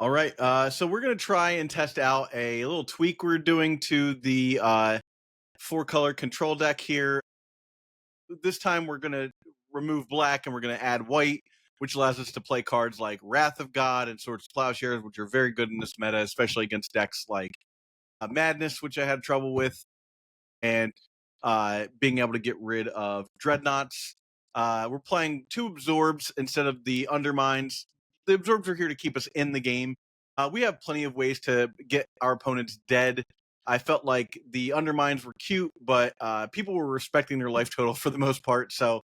All right. So we're gonna try and test out a little tweak we're doing to the four color control deck here. This time we're gonna remove black and we're gonna add white, which allows us to play cards like Wrath of God and Swords of Plowshares, which are very good in this meta, especially against decks like Madness, which I had trouble with, and being able to get rid of Dreadnoughts. We're playing two Absorbs instead of the Undermines. The Absorbs are here to keep us in the game. We have plenty of ways to get our opponents dead. I felt like the Undermines were cute, but people were respecting their life total for the most part. So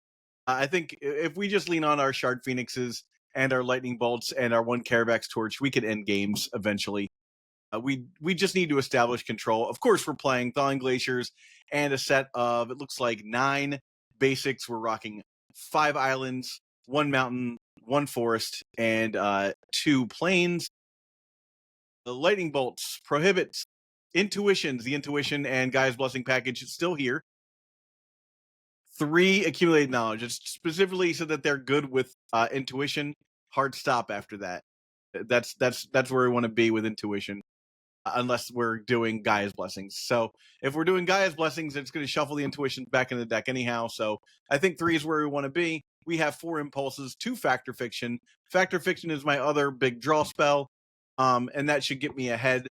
I think if we just lean on our Shard Phoenixes and our Lightning Bolts and our one Carabax Torch, we could end games eventually. We just need to establish control. Of course, we're playing Thawing Glaciers and a set of, it looks like, 9 basics. We're rocking 5 islands, 1 mountain, 1 forest, and 2 plains. The Lightning Bolts prohibits Intuitions. The Intuition and Gaia's Blessing package is still here. 3 accumulated knowledge. It's specifically so that they're good with Intuition. Hard stop after that. That's where we want to be with Intuition. Unless we're doing Gaia's Blessings. So if we're doing Gaia's Blessings, it's going to shuffle the Intuitions back in the deck anyhow. So I think 3 is where we want to be. We have 4 Impulses, 2 Factor Fiction. Factor Fiction is my other big draw spell, and that should get me ahead.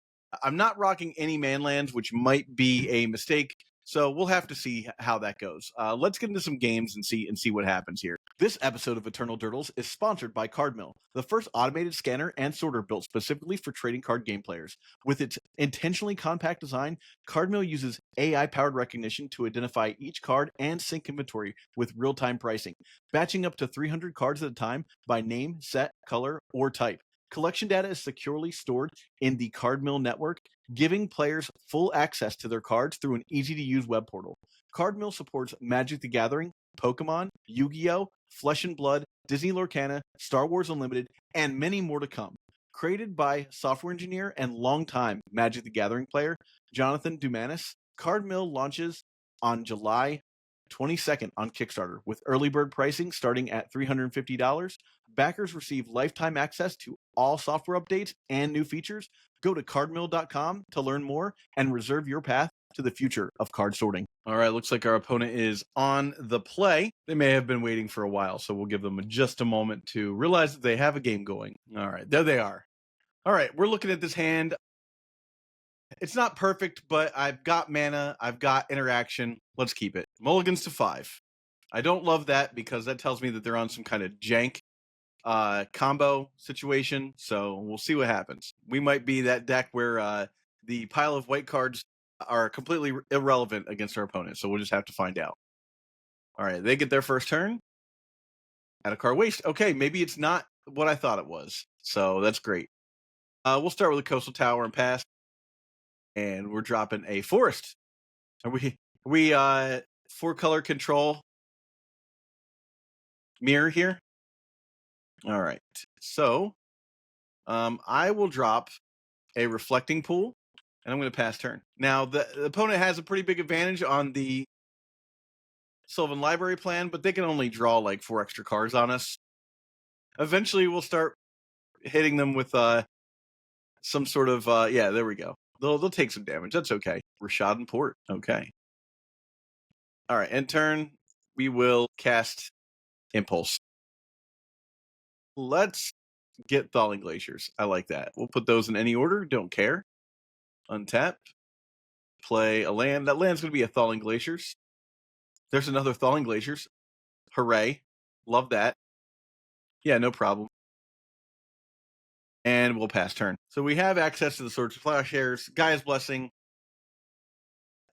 I'm not rocking any manlands, which might be a mistake. So we'll have to see how that goes. Let's get into some games and see what happens here. This episode of Eternal Durdles is sponsored by Cardmill, the first automated scanner and sorter built specifically for trading card game players. With its intentionally compact design, Cardmill uses AI-powered recognition to identify each card and sync inventory with real-time pricing, batching up to 300 cards at a time by name, set, color, or type. Collection data is securely stored in the Cardmill network, giving players full access to their cards through an easy-to-use web portal. Cardmill supports Magic the Gathering, Pokemon, Yu-Gi-Oh!, Flesh and Blood, Disney Lorcana, Star Wars Unlimited, and many more to come. Created by software engineer and longtime Magic the Gathering player Jonathan Dumanis, Cardmill launches on July 22nd on Kickstarter with early bird pricing starting at $350. Backers receive lifetime access to all software updates and new features. Go to cardmill.com to learn more and reserve your path to the future of card sorting. All right, looks like our opponent is on the play. They may have been waiting for a while, so we'll give them just a moment to realize that they have a game going. All right, there they are. All right, we're looking at this hand. It's not perfect, but I've got mana, I've got interaction. Let's keep it. Mulligans to 5. I don't love that because that tells me that they're on some kind of jank combo situation, so we'll see what happens. We might be that deck where the pile of white cards are completely irrelevant against our opponent, so we'll just have to find out. All right, they get their first turn. Add a card waste. Okay, maybe it's not what I thought it was, so that's great. We'll start with a Coastal Tower and pass. And we're dropping a forest. Are we 4-color control mirror here? All right. So I will drop a reflecting pool and I'm going to pass turn. Now the opponent has a pretty big advantage on the Sylvan Library plan, but they can only draw like 4 extra cards on us. Eventually we'll start hitting them with some sort of yeah, there we go. They'll take some damage. That's okay. Rashad and Port. Okay. All right, end turn, we will cast Impulse. Let's get Thawing Glaciers. I like that. We'll put those in any order. Don't care. Untap. Play a land. That land's going to be a Thawing Glaciers. There's another Thawing Glaciers. Hooray. Love that. Yeah, no problem. And we'll pass turn. So we have access to the Swords of Plowshares. Gaia's Blessing.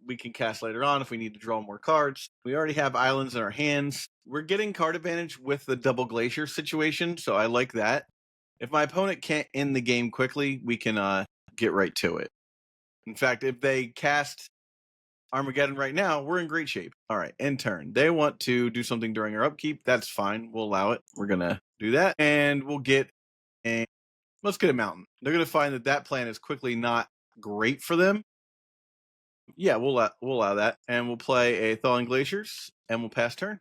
We can cast later on if we need to draw more cards. We already have islands in our hands. We're getting card advantage with the double glacier situation, so I like that. If my opponent can't end the game quickly, we can get right to it. In fact, if they cast Armageddon right now, we're in great shape. All right, end turn. They want to do something during our upkeep. That's fine. We'll allow it. We're going to do that, and we'll get a... Let's get a mountain. They're going to find that that plan is quickly not great for them. Yeah, we'll allow that. And we'll play a Thawing Glaciers, and we'll pass turn.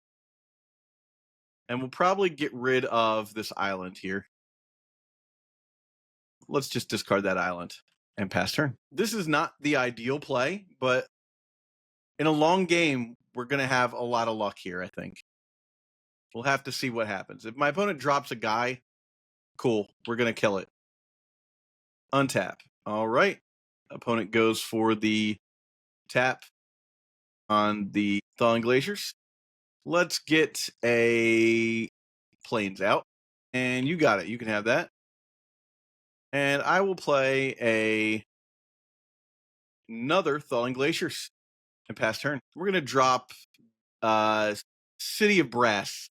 And we'll probably get rid of this island here. let's just discard that island and pass turn. This is not the ideal play, but in a long game, we're going to have a lot of luck here, I think. We'll have to see what happens. If my opponent drops a guy, cool, we're going to kill it. Untap. All right. Opponent goes for the tap on the Thawing Glaciers. Let's get a Plains out. And you got it. You can have that. And I will play another Thawing Glaciers and pass turn. We're going to drop City of Brass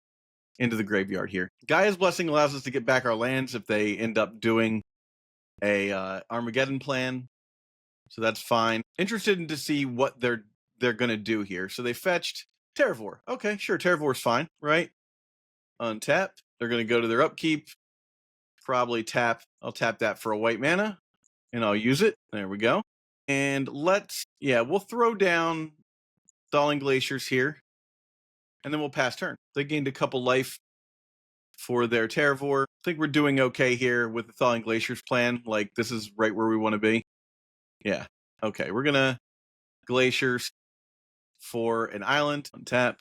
into the graveyard here. Gaia's Blessing allows us to get back our lands if they end up doing a Armageddon plan. So that's fine. Interested to see what they're going to do here. So they fetched Terravor. Okay, sure. Terravor's fine, right? Untap. They're going to go to their upkeep. Probably tap. I'll tap that for a white mana, and I'll use it. There we go. And we'll throw down Thawing Glaciers here, and then we'll pass turn. They gained a couple life for their Terravor. I think we're doing okay here with the Thawing Glaciers plan. Like, this is right where we want to be. Yeah. Okay, we're going to Glaciers for an island. Untap.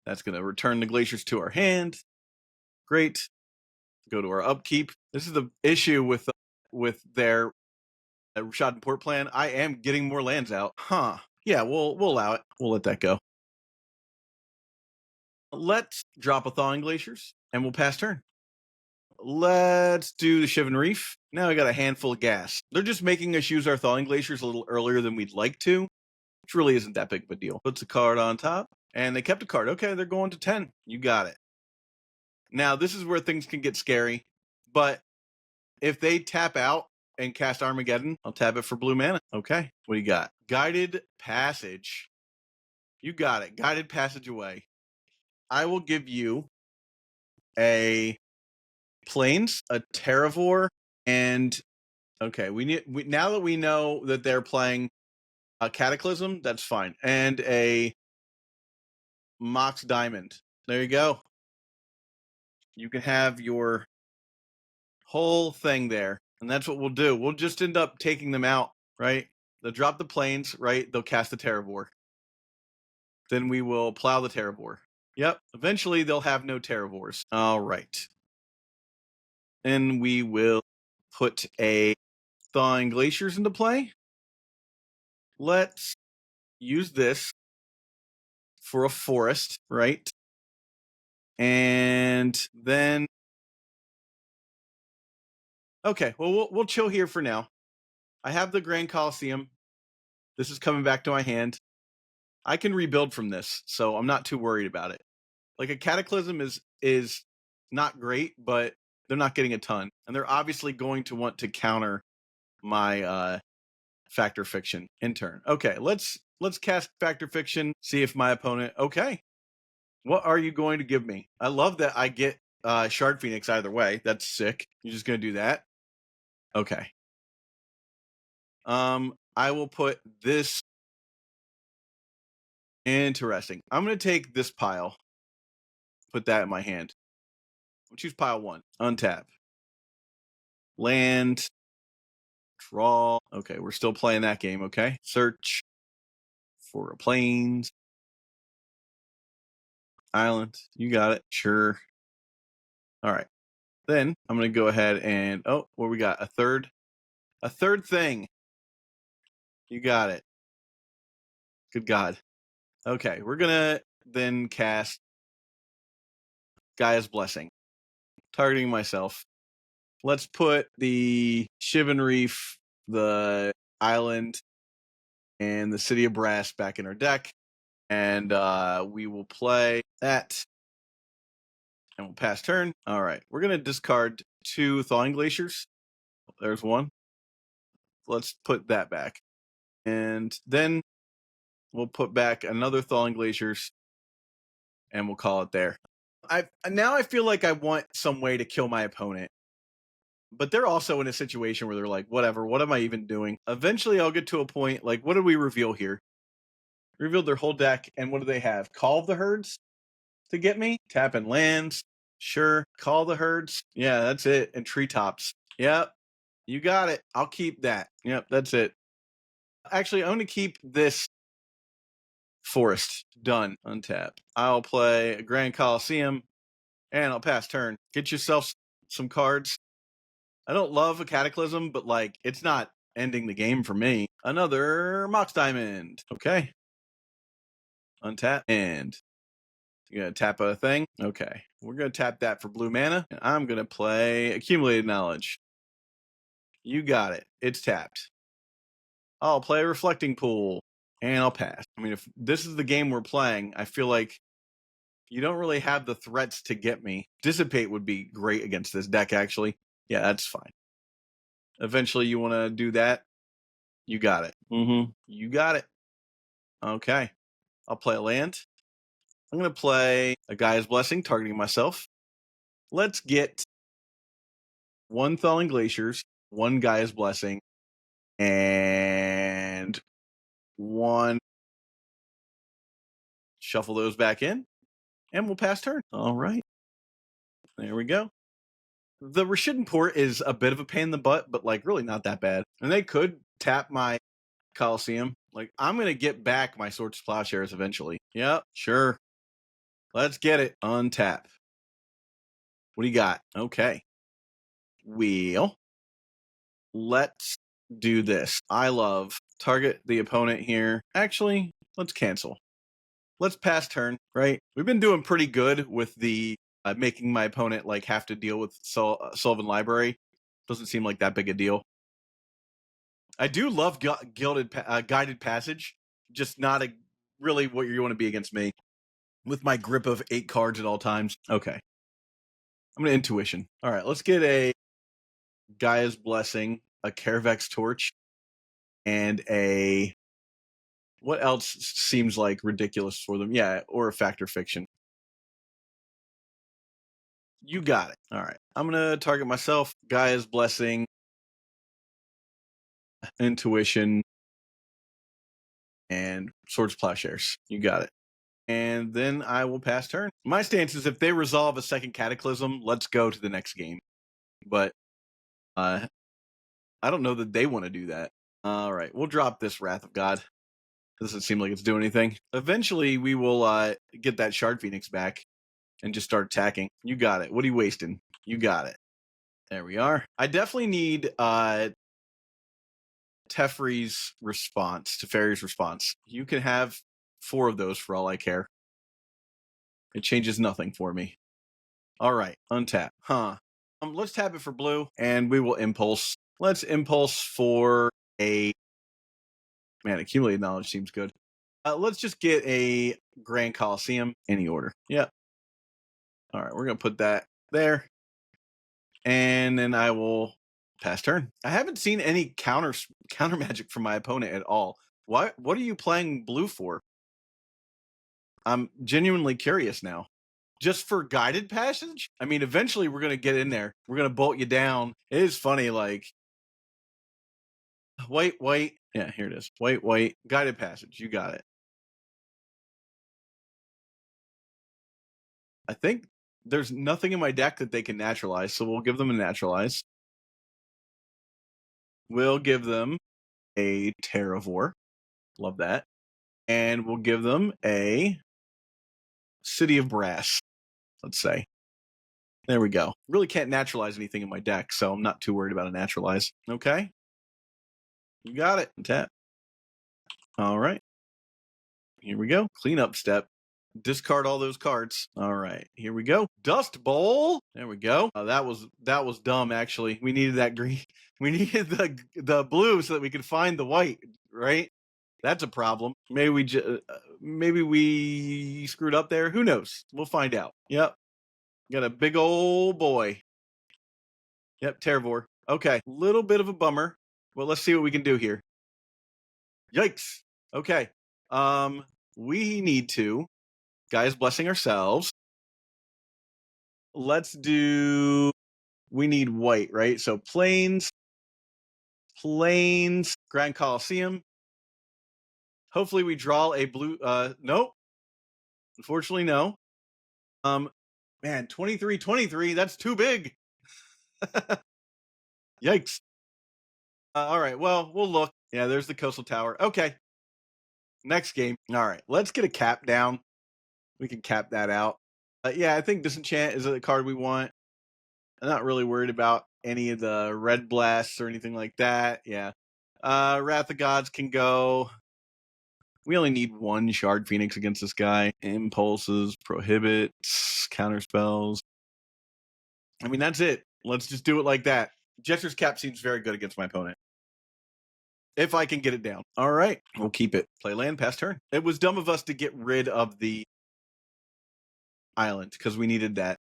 That's going to return the Glaciers to our hand. Great. Go to our upkeep. This is the issue with their Rashad and Port plan. I am getting more lands out. Huh. Yeah, we'll allow it. We'll let that go. Let's drop a Thawing Glaciers, and we'll pass turn. Let's do the Shivan Reef. Now I got a handful of gas. They're just making us use our Thawing Glaciers a little earlier than we'd like to, which really isn't that big of a deal. Puts a card on top, and they kept a card. Okay, they're going to 10. You got it. Now, this is where things can get scary, but if they tap out and cast Armageddon, I'll tap it for blue mana. Okay, what do you got? Guided Passage. You got it. Guided Passage away. I will give you a Plains, a Terravor, and okay, now that we know that they're playing a Cataclysm, that's fine, and a Mox Diamond. There you go. You can have your whole thing there, and that's what we'll do. We'll just end up taking them out, right? They'll drop the Plains, right? They'll cast the Terravor. Then we will plow the Terravor. Yep. Eventually, they'll have no Terravors. All right. Then we will put a Thawing Glaciers into play. Let's use this for a forest, right? And then, okay, well, we'll chill here for now. I have the Grand Coliseum. This is coming back to my hand. I can rebuild from this, so I'm not too worried about it. Like, a Cataclysm is not great, but they're not getting a ton. And they're obviously going to want to counter my Factor Fiction in turn. Okay, let's cast Factor Fiction, see if my opponent... Okay, what are you going to give me? I love that I get Shard Phoenix either way. That's sick. You're just going to do that? Okay. I will put this... Interesting. I'm going to take this pile. Put that in my hand. We'll choose pile 1. Untap. Land. Draw. Okay, we're still playing that game, okay? Search for a Plains. Island. You got it. Sure. All right. Then I'm going to go ahead and... Oh, what we got? A third thing. You got it. Good God. Okay, we're going to then cast Gaia's Blessing. Targeting myself. Let's put the Shivan Reef, the Island, and the City of Brass back in our deck. And we will play that. And we'll pass turn. All right. We're going to discard 2 Thawing Glaciers. There's one. Let's put that back. And then we'll put back another Thawing Glaciers. And we'll call it there. Now I feel like I want some way to kill my opponent. But they're also in a situation where they're like, whatever, what am I even doing? Eventually I'll get to a point, like, what did we reveal here? Revealed their whole deck, and what do they have? Call of the Herds to get me? Tap and lands. Sure. Call the Herds. Yeah, that's it. And Treetops. Yep. You got it. I'll keep that. Yep, that's it. Actually, I'm going to keep this forest. Done. Untap. I'll play a Grand Coliseum, and I'll pass turn. Get yourself some cards. I don't love a Cataclysm, but like it's not ending the game for me. Another Mox Diamond. Okay. Untap. And you're going to tap a thing. Okay. We're going to tap that for blue mana. And I'm going to play Accumulated Knowledge. You got it. It's tapped. I'll play Reflecting Pool. And I'll pass. I mean, if this is the game we're playing, I feel like you don't really have the threats to get me. Dissipate would be great against this deck, actually. Yeah, that's fine. Eventually, you want to do that. You got it. You got it. Okay. I'll play a land. I'm going to play a Gaia's Blessing, targeting myself. Let's get one Thawing Glaciers, one Gaia's Blessing, and one. Shuffle those back in, and we'll pass turn. All right. There we go. The Rashidon Port is a bit of a pain in the butt, but like really not that bad. And they could tap my Coliseum. Like I'm going to get back my Swords to Plowshares eventually. Yep, sure. Let's get it. Untap. What do you got? Okay. Let's do this. I love target the opponent here. Actually, let's cancel. Let's pass turn, right? We've been doing pretty good with the making my opponent like have to deal with Sylvan Library. Doesn't seem like that big a deal. I do love Guided Passage, just not really what you want to be against me with my grip of 8 cards at all times. Okay. I'm going to Intuition. All right, let's get a Gaia's Blessing, a Carevex Torch, and a... What else seems like ridiculous for them? Yeah, or a Fact or Fiction. You got it. All right. I'm going to target myself. Gaia's Blessing, Intuition, and Swords Plowshares. You got it. And then I will pass turn. My stance is if they resolve a second Cataclysm, let's go to the next game. But I don't know that they want to do that. All right. We'll drop this Wrath of God. Doesn't seem like it's doing anything. Eventually, we will get that Shard Phoenix back and just start attacking. You got it. What are you wasting? You got it. There we are. I definitely need Teferi's response, Teferi's response. You can have 4 of those for all I care. It changes nothing for me. All right, untap. Let's tap it for blue, and we will Impulse. Let's Impulse for a... Man, Accumulated Knowledge seems good. Let's just get a Grand Coliseum, any order. Yep. All right, we're going to put that there. And then I will pass turn. I haven't seen any counter magic from my opponent at all. What are you playing blue for? I'm genuinely curious now. Just for Guided Passage? I mean, eventually we're going to get in there. We're going to bolt you down. It is funny, like... White. Yeah, here it is. White. Guided Passage. You got it. I think there's nothing in my deck that they can naturalize, so we'll give them a naturalize. We'll give them a Terravore. Love that. And we'll give them a City of Brass, let's say. There we go. Really can't naturalize anything in my deck, so I'm not too worried about a naturalize. Okay. You got it. Tap. All right. Here we go. Cleanup step. Discard all those cards. All right. Here we go. Dust Bowl. There we go. That was dumb, actually. We needed that green. We needed the blue so that we could find the white, right? That's a problem. Maybe we screwed up there. Who knows? We'll find out. Yep. Got a big old boy. Yep, Terravore. Okay. Little bit of a bummer. Well, let's see what we can do here. Yikes. Okay. We need to Gaia's Blessing ourselves. Let's do... We need white, right? So Plains, Grand Coliseum. Hopefully we draw a blue... Nope. Unfortunately, no. Man, 23, that's too big. Yikes. All right. Well, we'll look. Yeah, there's the coastal tower. Okay. Next game. All right. Let's get a cap down. We can cap that out. Yeah, I think Disenchant is a card we want. I'm not really worried about any of the red blasts or anything like that. Yeah. Wrath of Gods can go. We only need one Shard Phoenix against this guy. Impulses, prohibits, counter spells. I mean, that's it. Let's just do it like that. Jester's Cap seems very good against my opponent. If I can get it down. All right. We'll keep it. Play land, pass turn. It was dumb of us to get rid of the island because we needed that.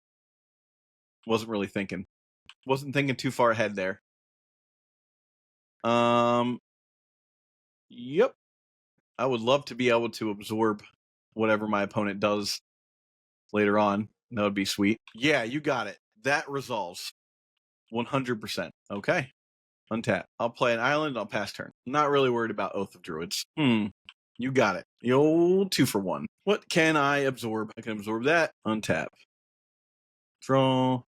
Wasn't really thinking. Wasn't thinking too far ahead there. Yep. I would love to be able to absorb whatever my opponent does later on. That would be sweet. Yeah, you got it. That resolves 100%. Okay. Untap. I'll play an island. I'll pass turn. Not really worried about Oath of Druids. You got it. The old 2-for-1. What can I absorb? I can absorb that. Untap. Draw.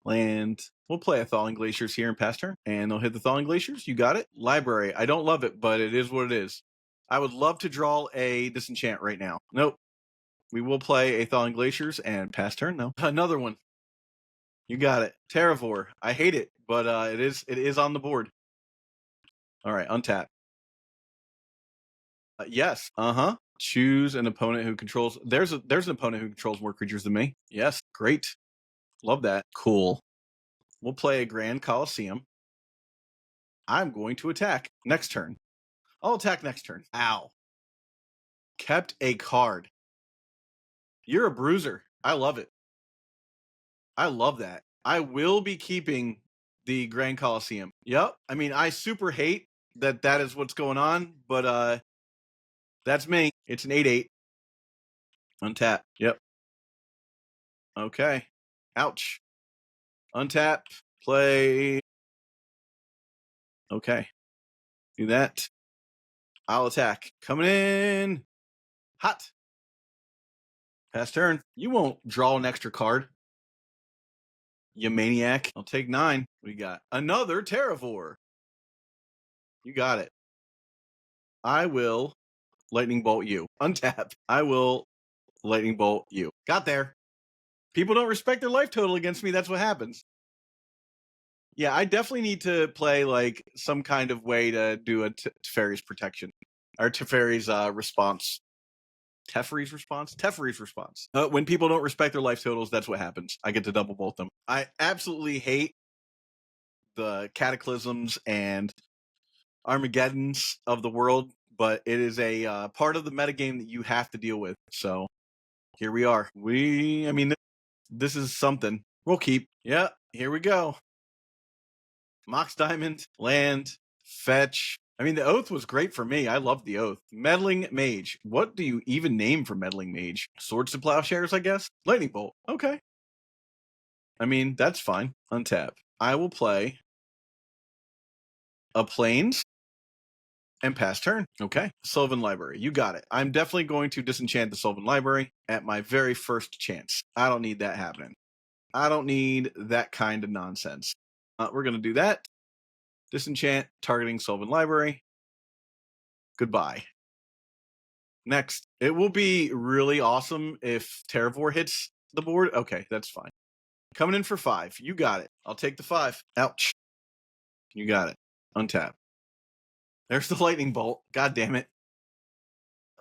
Land. We'll play a Thawing Glaciers here and pass turn. And they'll hit the Thawing Glaciers. You got it. Library. I don't love it, but it is what it is. I would love to draw a Disenchant right now. Nope. We will play a Thawing Glaciers and pass turn, though. Another one. You got it. Terravore. I hate it, but it is on the board. All right, untap. Yes. Choose an opponent who controls. There's an opponent who controls more creatures than me. Yes. Great. Love that. Cool. We'll play a Grand Coliseum. I'm going to attack next turn. I'll attack next turn. Ow. Kept a card. You're a bruiser. I love it. I love that. I will be keeping the Grand Coliseum. Yep. I mean, I super hate that is what's going on, but that's me. It's an 8/8. Untap. Yep. Okay. Ouch. Untap. Play. Okay. Do that. I'll attack. Coming in. Hot. Pass turn. You won't draw an extra card. You maniac. I'll take 9. We got another Terravore. You got it. I will Lightning Bolt you. Untap. I will Lightning Bolt you. Got there. People don't respect their life total against me. That's what happens. Yeah, I definitely need to play like some kind of way to do a Teferi's protection or Teferi's response. Teferi's response? Teferi's response. When people don't respect their life totals, that's what happens. I get to double bolt them. I absolutely hate the cataclysms and Armageddons of the world, but it is a part of the metagame that you have to deal with. So here we are. I mean, this is something. We'll keep. Yeah, here we go. Mox Diamond, land, fetch. I mean, the Oath was great for me. I loved the Oath. Meddling Mage. What do you even name for Meddling Mage? Swords to Plowshares, I guess? Lightning Bolt. Okay. I mean, that's fine. Untap. I will play a Plains and pass turn. Okay. Sylvan Library. You got it. I'm definitely going to disenchant the Sylvan Library at my very first chance. I don't need that happening. I don't need that kind of nonsense. We're going to do that. Disenchant, targeting Sylvan Library. Goodbye. Next. It will be really awesome if Terravore hits the board. Okay, that's fine. Coming in for 5. You got it. I'll take the 5. Ouch. You got it. Untap. There's the Lightning Bolt. God damn it.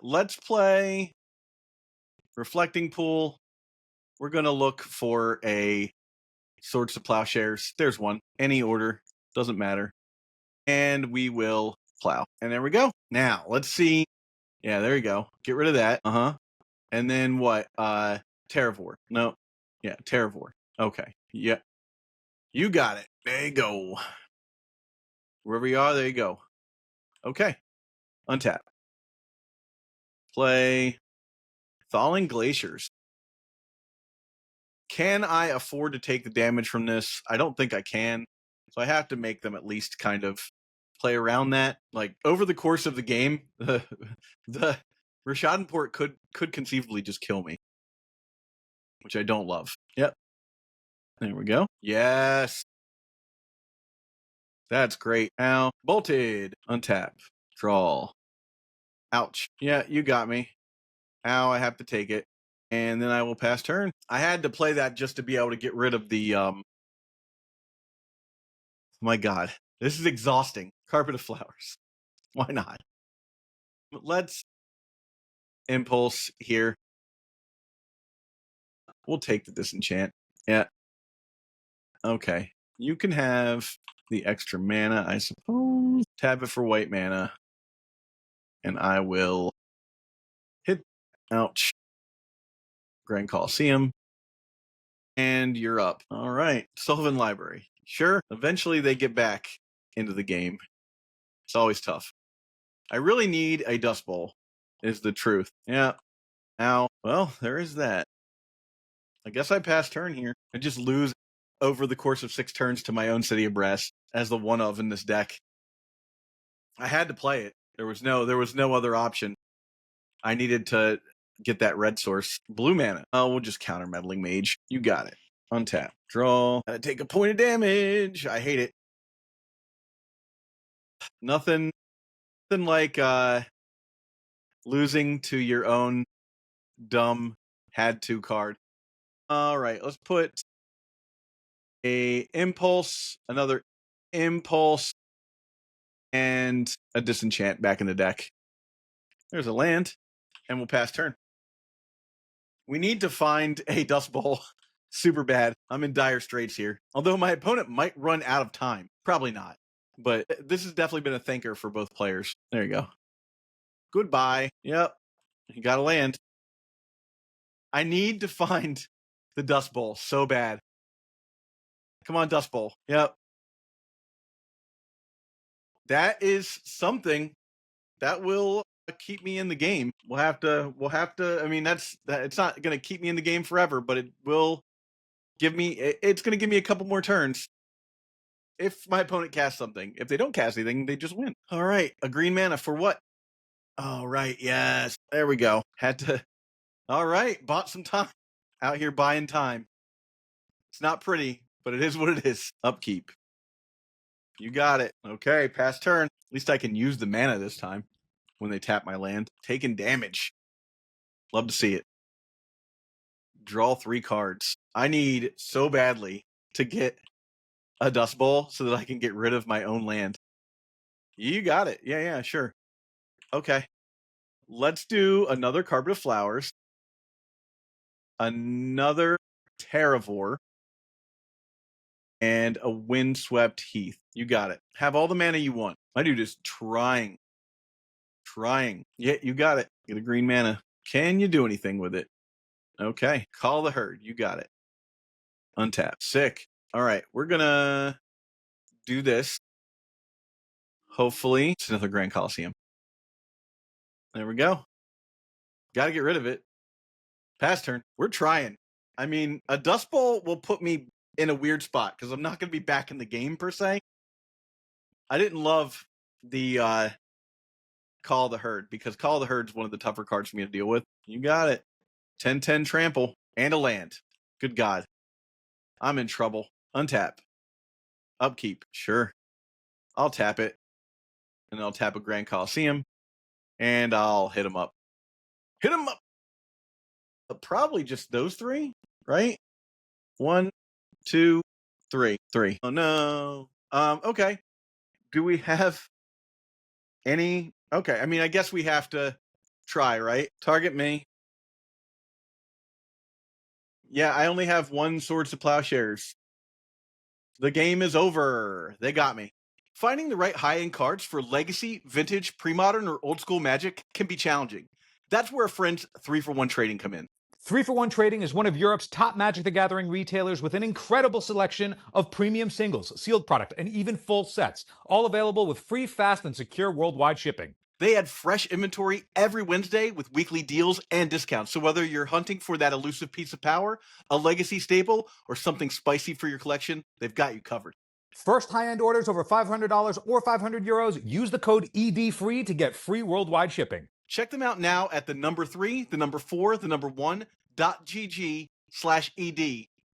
Let's play Reflecting Pool. We're going to look for a Swords to Plowshares. There's one. Any order. Doesn't matter. And we will plow. And there we go. Now, let's see. Yeah, there you go. Get rid of that. And then what? Terravore. No. Yeah, Terravore. Okay. Yeah. You got it. There you go. Wherever you are, there you go. Okay. Untap. Play Thawing Glaciers. Can I afford to take the damage from this? I don't think I can. So I have to make them at least kind of play around that. Like over the course of the game, the Rishadan could conceivably just kill me, which I don't love. Yep. There we go. Yes. That's great. Now, bolted. Untap. Draw. Ouch. Yeah, you got me. Now I have to take it. And then I will pass turn. I had to play that just to be able to get rid of the my god. This is exhausting. Carpet of Flowers. Why not? Let's impulse here. We'll take the disenchant. Yeah. Okay. You can have the extra mana, I suppose. Tap it for white mana. And I will hit. Ouch. Grand Coliseum. And you're up. All right. Sylvan Library. Sure. Eventually they get back into the game. It's always tough. I really need a Dust Bowl, is the truth. Yeah. Now, well, there is that. I guess I pass turn here. I just lose over the course of 6 turns to my own City of Brass as the one of in this deck. I had to play it. There was no other option. I needed to get that red source. Blue mana. Oh, we'll just counter Meddling Mage. You got it. Untap. Draw. Take a point of damage. I hate it. Nothing like losing to your own dumb had to card. All right, let's put a impulse, another impulse, and a disenchant back in the deck. There's a land, and we'll pass turn. We need to find a Dust Bowl. Super bad. I'm in dire straits here. Although my opponent might run out of time. Probably not. But this has definitely been a thinker for both players. There you go. Goodbye. Yep. You got to land. I need to find the Dust Bowl so bad. Come on, Dust Bowl. Yep. That is something that will keep me in the game. We'll have to, I mean, it's not going to keep me in the game forever, but it will it's going to give me a couple more turns. If my opponent casts something. If they don't cast anything, they just win. All right. A green mana for what? All right. Yes. There we go. Had to. All right. Bought some time. Out here buying time. It's not pretty, but it is what it is. Upkeep. You got it. Okay. Pass turn. At least I can use the mana this time when they tap my land. Taking damage. Love to see it. Draw 3 cards. I need so badly to get a Dust Bowl so that I can get rid of my own land. You got it. Yeah, sure. Okay. Let's do another Carpet of Flowers. Another Terravore. And a Windswept Heath. You got it. Have all the mana you want. My dude is trying. Yeah, you got it. Get a green mana. Can you do anything with it? Okay. Call the Herd. You got it. Untap. Sick. All right. We're going to do this. Hopefully. It's another Grand Coliseum. There we go. Got to get rid of it. Pass turn. We're trying. I mean, a Dust Bowl will put me in a weird spot because I'm not going to be back in the game per se. I didn't love the Call the Herd because Call the Herd is one of the tougher cards for me to deal with. You got it. 10/10 trample and a land. Good God. I'm in trouble. Untap. Upkeep. Sure. I'll tap it. And I'll tap a Grand Coliseum. And I'll hit him up. Hit him up. Probably just those 3, right? 1, 2, 3. 3. Oh no. Okay. Do we have any? Okay. I mean, I guess we have to try, right? Target me. Yeah, I only have 1 Swords to Plowshares. The game is over. They got me. Finding the right high-end cards for legacy, vintage, pre-modern, or old-school Magic can be challenging. That's where friends 3-for-1 trading come in. 3-for-1 Trading is one of Europe's top Magic the Gathering retailers with an incredible selection of premium singles, sealed product, and even full sets, all available with free, fast, and secure worldwide shipping. They add fresh inventory every Wednesday with weekly deals and discounts. So whether you're hunting for that elusive piece of power, a legacy staple, or something spicy for your collection, they've got you covered. First high-end orders over $500 or €500, use the code EDFREE to get free worldwide shipping. Check them out now at the number 3, the number 4, the number 1.gg/ED.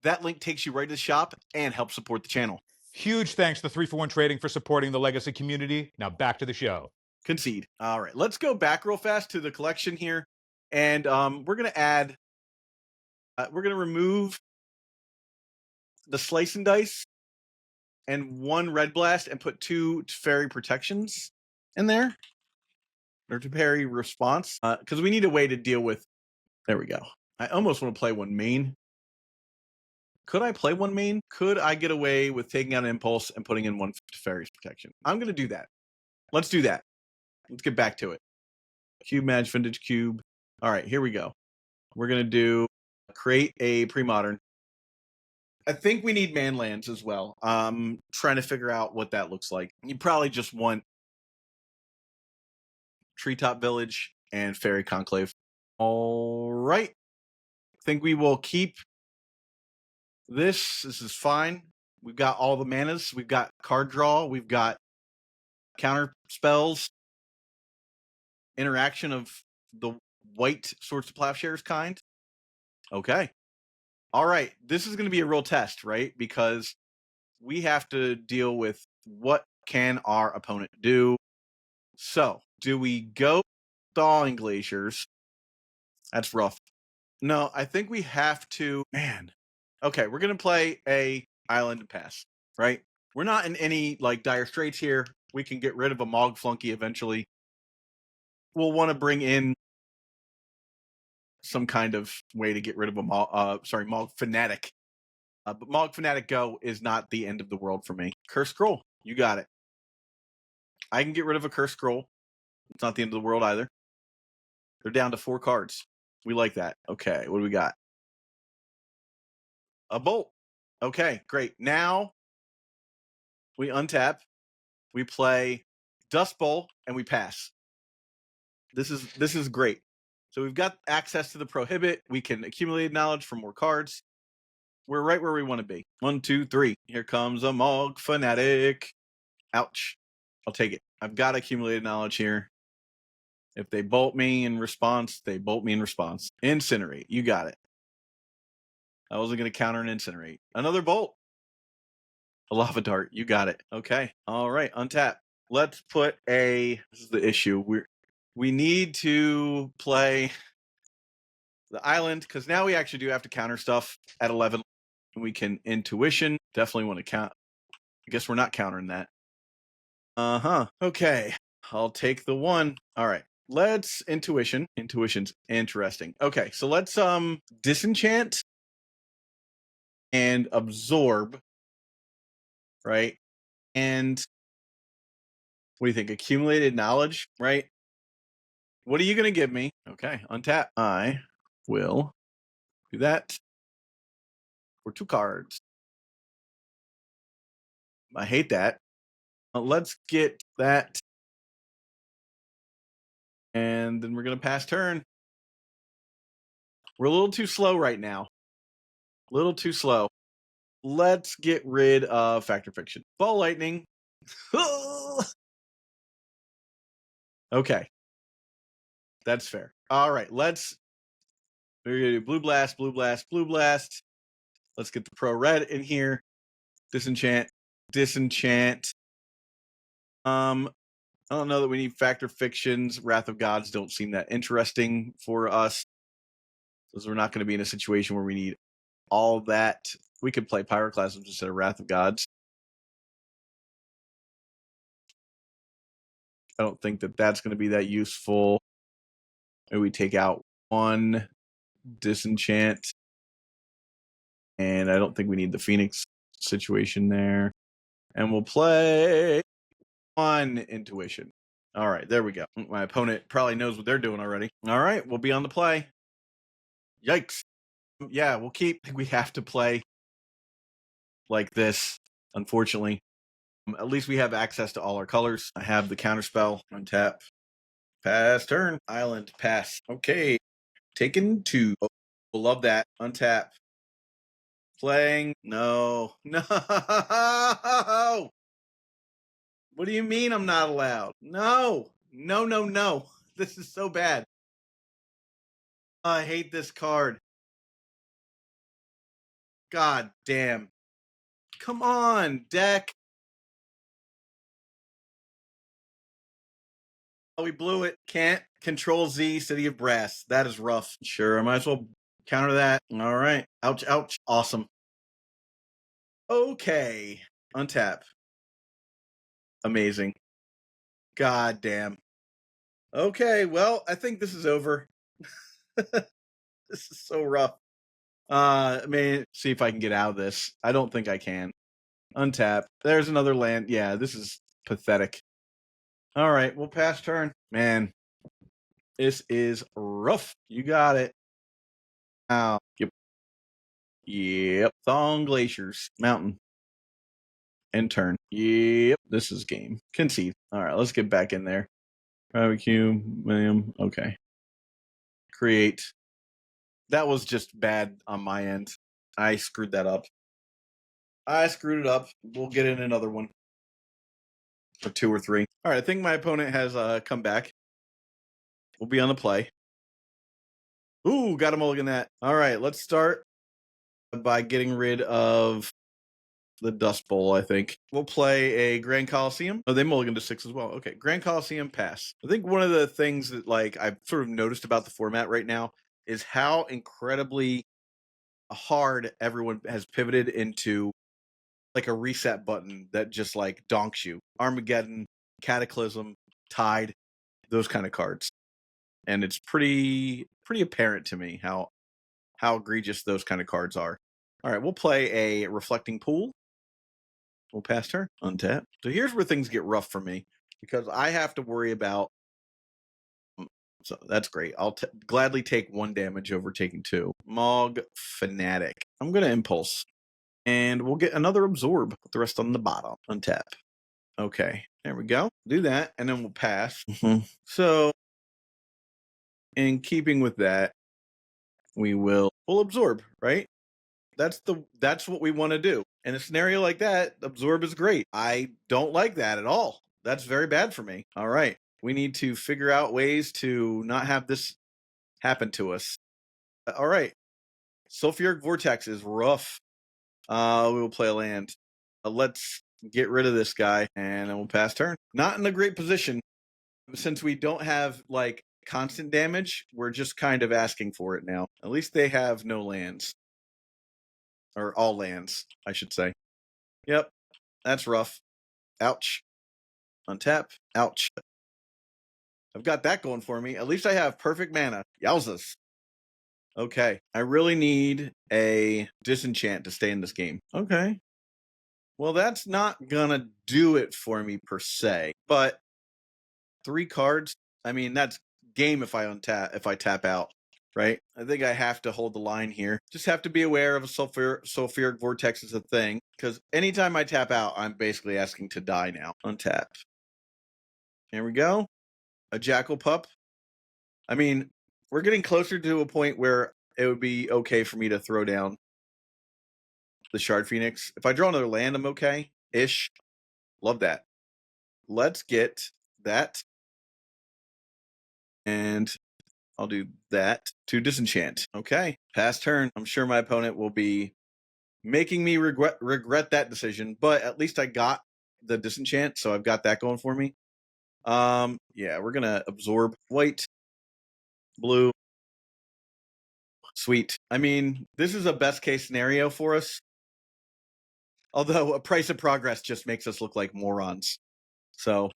That link takes you right to the shop and helps support the channel. Huge thanks to 3-for-1 Trading for supporting the Legacy community. Now back to the show. Concede. All right, let's go back real fast to the collection here, and we're gonna add. We're gonna remove the slice and dice and 1 red blast, and put 2 fairy protections in there, or to parry response, because we need a way to deal with. There we go. I almost want to play 1 main. Could I play 1 main? Could I get away with taking out an impulse and putting in 1 fairy's protection? I'm going to do that. Let's do that. Let's get back to it. Cube match, vintage cube. All right, here we go. We're going to do create a premodern. I think we need man lands as well. Trying to figure out what that looks like. You probably just want Treetop Village and Fairy Conclave. All right. I think we will keep this. This is fine. We've got all the manas. We've got card draw. We've got counter spells. Interaction of the white Swords to Plowshares kind. Okay. All right. This is going to be a real test, right? Because we have to deal with what can our opponent do. So, do we go Thawing Glaciers? That's rough. No, I think we have to. Man. Okay, we're going to play a island and pass, right? We're not in any like dire straits here. We can get rid of a Mog Flunky eventually. We'll want to bring in some kind of way to get rid of a Mog Fanatic. But Mog Fanatic Go is not the end of the world for me. Curse Scroll, you got it. I can get rid of a Curse Scroll. It's not the end of the world either. They're down to 4 cards. We like that. Okay, what do we got? A Bolt. Okay, great. Now we untap, we play Dust Bowl, and we pass. This is great. So we've got access to the Prohibit. We can accumulate knowledge for more cards. We're right where we want to be. 1, 2, 3. Here comes a Mog Fanatic. Ouch. I'll take it. I've got accumulated knowledge here. If they bolt me in response, they bolt me in response. Incinerate. You got it. I wasn't going to counter an Incinerate. Another bolt. A Lava Dart. You got it. Okay. All right. Untap. Let's put a... This is the issue. We need to play the island, because now we actually do have to counter stuff at 11. We can Intuition. Definitely want to count. I guess we're not countering that. Okay. I'll take the 1. All right. Let's Intuition. Intuition's interesting. Okay, so let's disenchant and absorb, right? And what do you think? Accumulated knowledge, right? What are you gonna give me? Okay, untap. I will do that for 2 cards. I hate that. Let's get that. And then we're going to pass turn. We're a little too slow right now. A little too slow. Let's get rid of Factor Fiction. Ball Lightning. Okay. That's fair. All right. We're going to do Blue Blast, Blue Blast, Blue Blast. Let's get the Pro Red in here. Disenchant. Disenchant. I don't know that we need Factor Fictions. Wrath of Gods don't seem that interesting for us, because we're not going to be in a situation where we need all that. We could play Pyroclasms instead of Wrath of Gods. I don't think that that's going to be that useful. Maybe we take out 1 Disenchant. And I don't think we need the Phoenix situation there. And we'll play 1 Intuition. All right, there we go. My opponent probably knows what they're doing already. All right, we'll be on the play. Yikes. Yeah, we have to play like this, unfortunately. At least we have access to all our colors. I have the counterspell. Untap. Pass turn. Island. Pass. Okay. Taken 2. Oh, we'll love that. Untap. Playing. No. No. What do you mean I'm not allowed? No. No, no, no. This is so bad. I hate this card. God damn. Come on, deck. Oh, we blew it. Can't. Control Z, City of Brass. That is rough. Sure, I might as well counter that. All right. Ouch, ouch. Awesome. Okay. Untap. Amazing. God damn. Okay, well, I think this is over. This is so rough. I mean, see if I can get out of this. I don't think I can. Untap. There's another land. Yeah, this is pathetic. All right, we'll pass turn. Man, this is rough. You got it. Ow. Yep. Yep. Thawing Glaciers. Mountain. End turn. Yep. This is game. Concede. All right, let's get back in there. Barbecue. Okay. Create. That was just bad on my end. I screwed that up. I screwed it up. We'll get in another one. Or 2 or 3. All right, I think my opponent has come back. We'll be on the play. Ooh, got a mulligan that. All right, let's start by getting rid of the Dust Bowl, I think. We'll play a Grand Coliseum. Oh, they mulligan to 6 as well. Okay, Grand Coliseum, pass. I think one of the things that I've sort of noticed about the format right now is how incredibly hard everyone has pivoted into a reset button that just donks you. Armageddon, Cataclysm, Tide, those kind of cards. And it's pretty apparent to me how egregious those kind of cards are. All right, we'll play a Reflecting Pool. We'll pass turn, untap. So here's where things get rough for me because I have to worry about. So that's great. I'll gladly take 1 damage over taking 2. Mog Fanatic. I'm going to Impulse. And we'll get another Absorb with the rest on the bottom. Untap. Okay, there we go. Do that, and then we'll pass. So, in keeping with that, we'll Absorb, right? That's what we want to do. In a scenario like that, Absorb is great. I don't like that at all. That's very bad for me. All right. We need to figure out ways to not have this happen to us. All right. Sulfuric Vortex is rough. We will play a land. Let's get rid of this guy, and then we'll pass turn. Not in a great position. Since we don't have, constant damage, we're just kind of asking for it now. At least they have no lands. Or all lands, I should say. Yep, that's rough. Ouch. Untap. Ouch. I've got that going for me. At least I have perfect mana. Yowzas. Okay, I really need a disenchant to stay in this game. Okay. Well, that's not gonna do it for me per se, but 3 cards, I mean, that's game if I tap out, right? I think I have to hold the line here. Just have to be aware of a sulfuric vortex is a thing, because anytime I tap out, I'm basically asking to die now. Untap. Here we go. A Jackal Pup. I mean, we're getting closer to a point where it would be okay for me to throw down the Shard Phoenix. If I draw another land, I'm okay-ish. Love that. Let's get that. And I'll do that to disenchant. Okay, pass turn. I'm sure my opponent will be making me regret that decision, but at least I got the disenchant, so I've got that going for me. Yeah, we're gonna absorb white, blue. Sweet. I mean, this is a best case scenario for us. Although a Price of Progress just makes us look like morons. So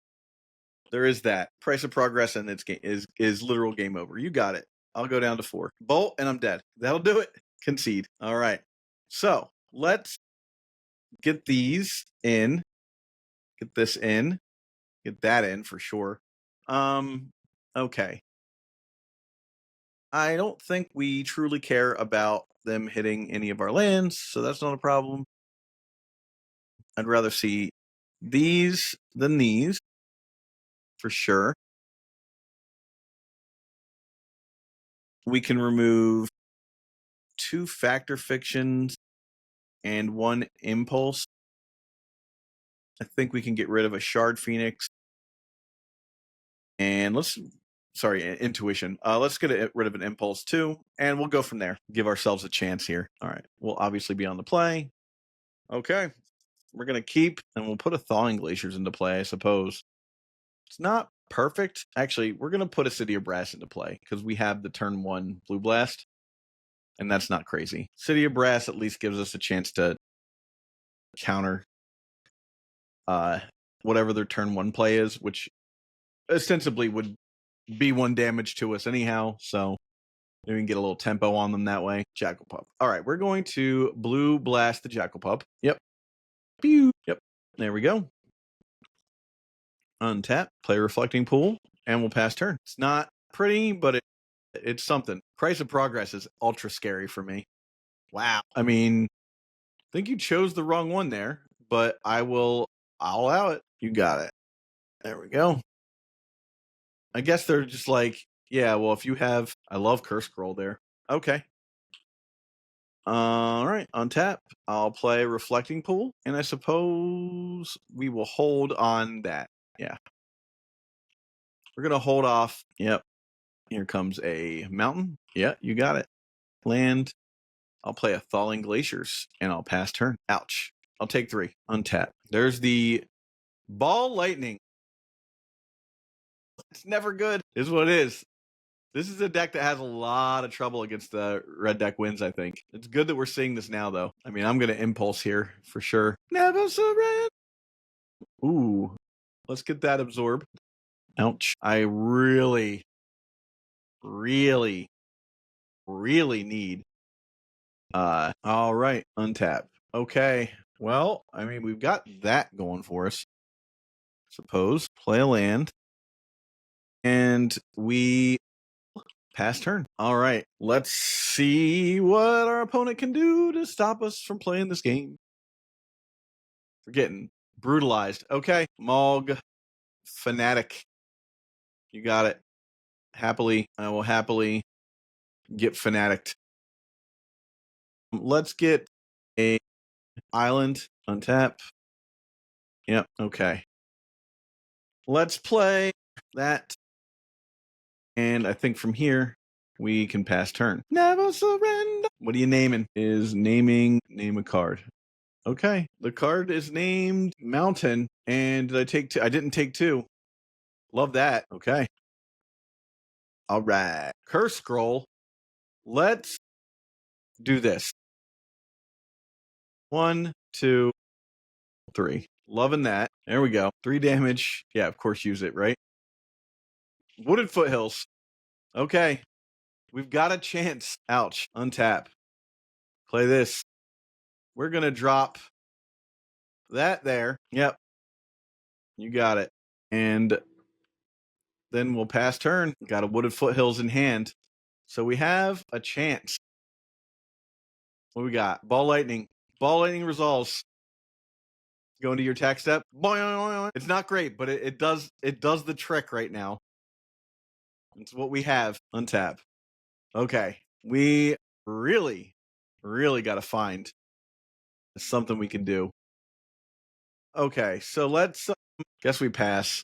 there is that. Price of Progress and its game is literal game over. You got it. I'll go down to 4. Bolt and I'm dead. That'll do it. Concede. All right. So let's get these in. Get this in. Get that in for sure. Okay. I don't think we truly care about them hitting any of our lands, so that's not a problem. I'd rather see these than these, for sure. We can remove 2 Factor Fictions and 1 Impulse. I think we can get rid of a Shard Phoenix. And Intuition. Let's get rid of an Impulse too, and we'll go from there. Give ourselves a chance here. All right, we'll obviously be on the play. Okay, we're going to keep, and we'll put a Thawing Glaciers into play, I suppose. It's not perfect. Actually, we're going to put a City of Brass into play because we have the turn 1 Blue Blast, and that's not crazy. City of Brass at least gives us a chance to counter whatever their turn 1 play is, which ostensibly would be 1 damage to us anyhow, so we can get a little tempo on them that way. Jackal Pup. All right, we're going to Blue Blast the Jackal Pup. Yep. Pew. Yep. There we go. Untap, play Reflecting Pool, and we'll pass turn. It's not pretty, but it's something. Price of Progress is ultra scary for me. Wow. I mean, I think you chose the wrong one there, but I'll allow it. You got it. There we go. I guess they're just like, yeah, well, if you have, I love Curse Scroll there. Okay. All right, untap. I'll play Reflecting Pool, and I suppose we will hold on that. Yeah. We're going to hold off. Yep. Here comes a mountain. Yeah, you got it. Land. I'll play a Thawing Glaciers, and I'll pass turn. Ouch. I'll take 3. Untap. There's the Ball Lightning. It's never good, is what it is. This is a deck that has a lot of trouble against the red deck wins, I think. It's good that we're seeing this now, though. I mean, I'm going to Impulse here for sure. Never surrender. Ooh. Let's get that absorbed. Ouch. I really, really, really need. All right. Untap. Okay. Well, I mean, we've got that going for us. Suppose. Play a land. And we pass turn. All right. Let's see what our opponent can do to stop us from playing this game. We're getting brutalized. Okay. Mog. Fanatic. You got it. Happily. I will happily get fanaticked. Let's get a island. Untap. Yep. Okay. Let's play that. And I think from here, we can pass turn. Never surrender. What are you naming? Name a card. Okay. The card is named Mountain. And did I take 2? I didn't take 2. Love that. Okay. All right. Curse Scroll. Let's do this. 1, 2, 3. Loving that. There we go. 3 damage. Yeah, of course, use it, right? Wooded Foothills. Okay. We've got a chance. Ouch. Untap. Play this. We're going to drop that there. Yep. You got it. And then we'll pass turn. Got a Wooded Foothills in hand. So we have a chance. What we got? Ball Lightning. Ball Lightning resolves. Go into your attack step. It's not great, but it does the trick right now. It's what we have. Untap. Okay. We really, really got to find something we can do. Okay, so let's guess we pass.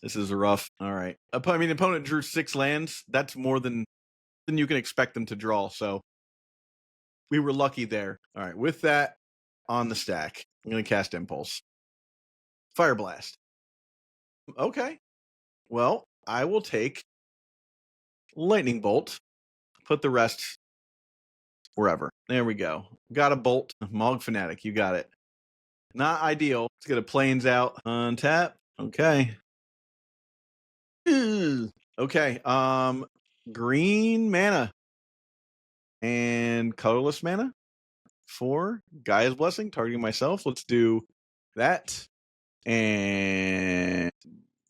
This is rough. All right. I mean, opponent drew 6 lands. That's more than you can expect them to draw. So we were lucky there. All right. With that on the stack, I'm going to cast Impulse. Fire Blast. Okay. Well, I will take Lightning Bolt. Put the rest wherever. There we go. Got a Bolt. Mog Fanatic. You got it. Not ideal. Let's get a Plains out. Untap. Okay. Okay. Green mana and colorless mana for Gaia's Blessing, targeting myself. Let's do that and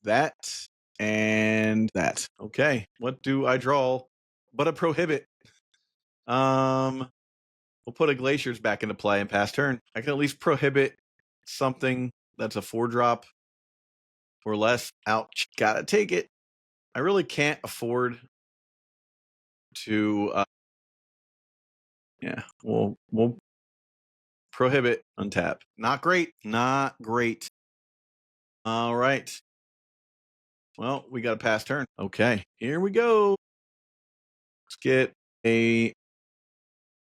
that and that. Okay. What do I draw but a Prohibit? We'll put a Glaciers back into play and pass turn. I can at least prohibit something that's a 4-drop or less. Ouch. Gotta take it. I really can't afford to yeah, we'll prohibit, untap. Not great. Not great. All right. Well, we got a pass turn. Okay, here we go. Let's get a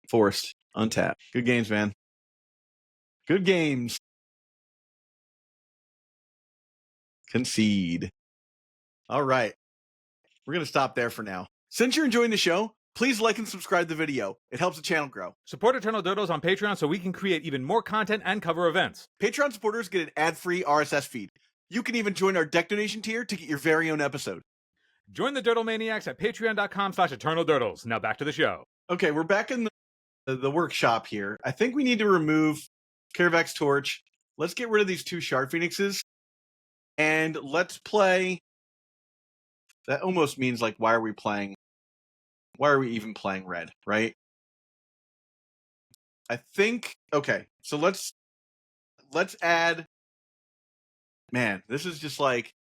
forest. Untap. Good games, man. Good games. Concede. All right. We're going to stop there for now. Since you're enjoying the show, please like and subscribe to the video. It helps the channel grow. Support Eternal Dodos on Patreon so we can create even more content and cover events. Patreon supporters get an ad-free RSS feed. You can even join our deck donation tier to get your very own episode. Join the Doodle Maniacs at patreon.com/eternaldoodles. Now back to the show. Okay, we're back in the workshop here. I think we need to remove Karavak's Torch. Let's get rid of these 2 Shard Phoenixes. And let's play... That almost means, like, why are we even playing red, right? I think... Okay, so let's add... Man, this is just like...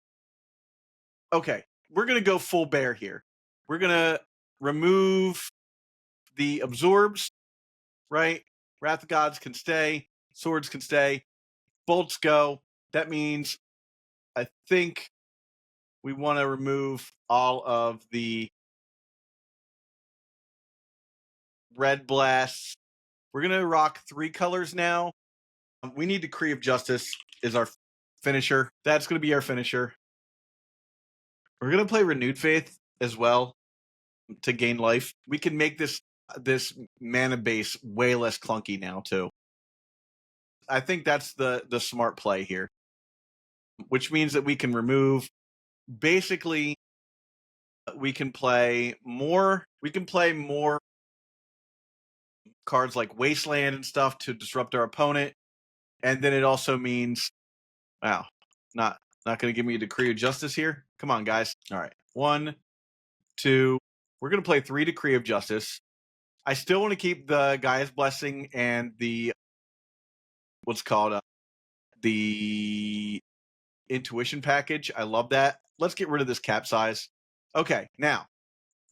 Okay, we're going to go full bear here. We're going to remove the absorbs, right? Wrath of Gods can stay. Swords can stay. Bolts go. That means I think we want to remove all of the red blasts. We're going to rock 3 colors now. We need Decree of Justice is our finisher. That's going to be our finisher. We're going to play Renewed Faith as well to gain life. We can make this mana base way less clunky now too. I think that's the smart play here, which means that we can remove basically we can play more cards like Wasteland and stuff to disrupt our opponent. And then it also means, wow, not going to give me a Decree of Justice here. Come on, guys. All right. 1, 2. We're going to play 3 Decree of Justice. I still want to keep the Gaia's Blessing and the what's called the Intuition package. I love that. Let's get rid of this Capsize. Okay, now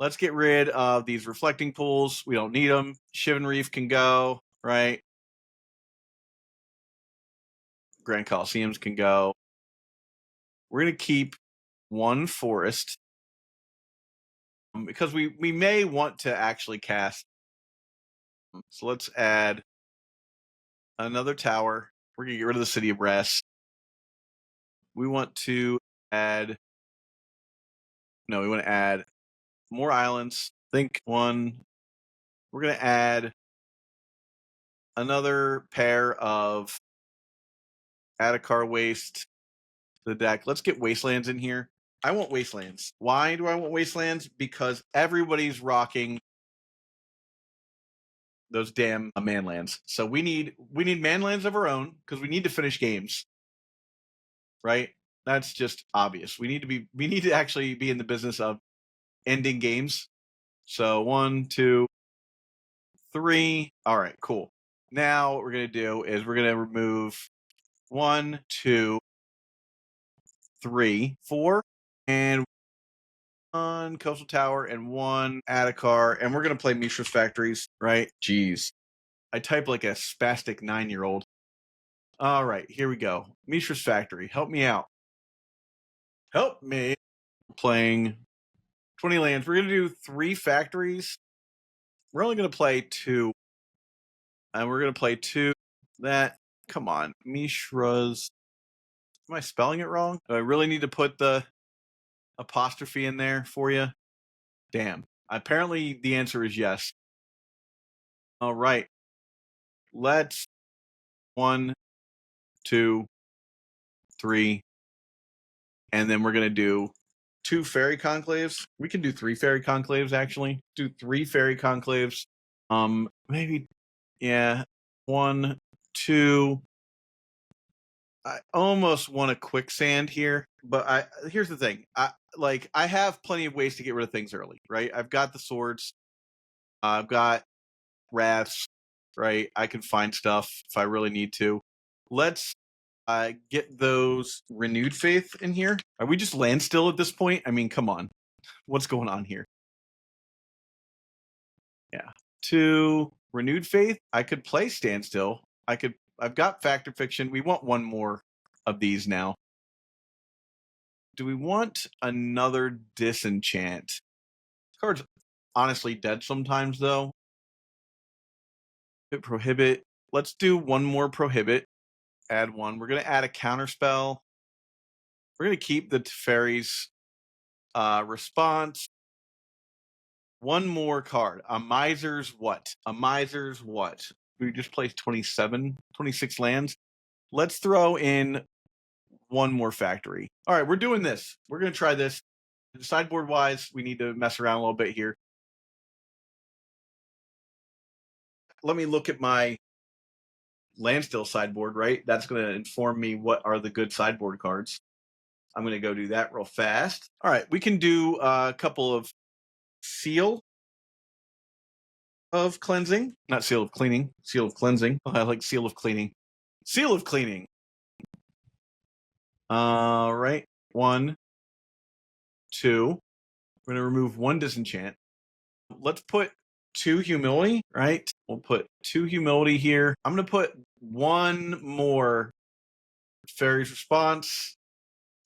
let's get rid of these Reflecting Pools. We don't need them. Shivan Reef can go, right? Grand Coliseums can go. We're going to keep 1 Forest because we may want to actually cast. So let's add another tower. We're going to get rid of the City of Brass. We want to add... No, we want to add more islands. Think 1. We're going to add another pair of Adakar Waste to the deck. Let's get Wastelands in here. I want Wastelands. Why do I want Wastelands? Because everybody's rocking those damn manlands. So we need manlands of our own because we need to finish games. Right? That's just obvious. We need to actually be in the business of ending games. So 1, 2, 3. All right, cool. Now what we're going to do is we're going to remove 1, 2, 3, 4, and 1 Coastal Tower and 1 Adakar, and we're going to play Mishra's Factories, right? Jeez. I type like a spastic 9-year-old. All right, here we go. Mishra's Factory, help me out. Help me. Playing 20 lands. We're going to do 3 factories. We're only going to play 2. And we're going to play 2. Come on. Mishra's. Am I spelling it wrong? Do I really need to put the apostrophe in there for you? Damn. Apparently the answer is yes. All right. Let's 1, 2, 3. And then we're going to do 2 Fairy Conclaves. We can do 3 Fairy Conclaves, actually. Do 3 Fairy Conclaves. Maybe, yeah. 1, 2. I almost want a Quicksand here, but here's the thing. I have plenty of ways to get rid of things early, right? I've got the swords. I've got wraths, right? I can find stuff if I really need to. Let's get those Renewed Faith in here. Are we just land still at this point? I mean, come on. What's going on here? Yeah. 2 Renewed Faith. I could play Standstill. I've got Fact or Fiction. We want 1 more of these now. Do we want another Disenchant? This card's honestly dead sometimes, though. Prohibit. Let's do 1 more Prohibit. Add 1. We're going to add a Counterspell. We're going to keep the Teferi's response. One more card. A Miser's what? A Miser's what? We just placed 26 lands. Let's throw in one more factory. All right, we're doing this. We're going to try this. Sideboard wise, we need to mess around a little bit here. Let me look at my Landstill sideboard, right? That's going to inform me what are the good sideboard cards. I'm going to go do that real fast. All right, we can do a couple of Seal of Cleansing. Not Seal of Cleaning, Seal of Cleansing. Oh, I like Seal of Cleaning. Seal of Cleaning. All right, 1, 2. We're going to remove 1 Disenchant. Let's put 2 Humility, right? We'll put 2 Humility here. I'm going to put 1 more Fairy's Response.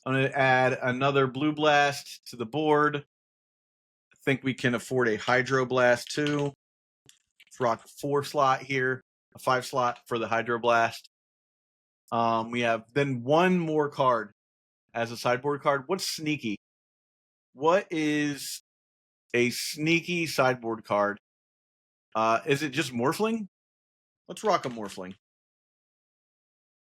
I'm going to add another Blue Blast to the board. I think we can afford a Hydro Blast too. Let's rock a 4 slot here, a 5 slot for the Hydro Blast. We have then 1 more card as a sideboard card. What's sneaky? What is a sneaky sideboard card? Is it just Morphling? Let's rock a Morphling.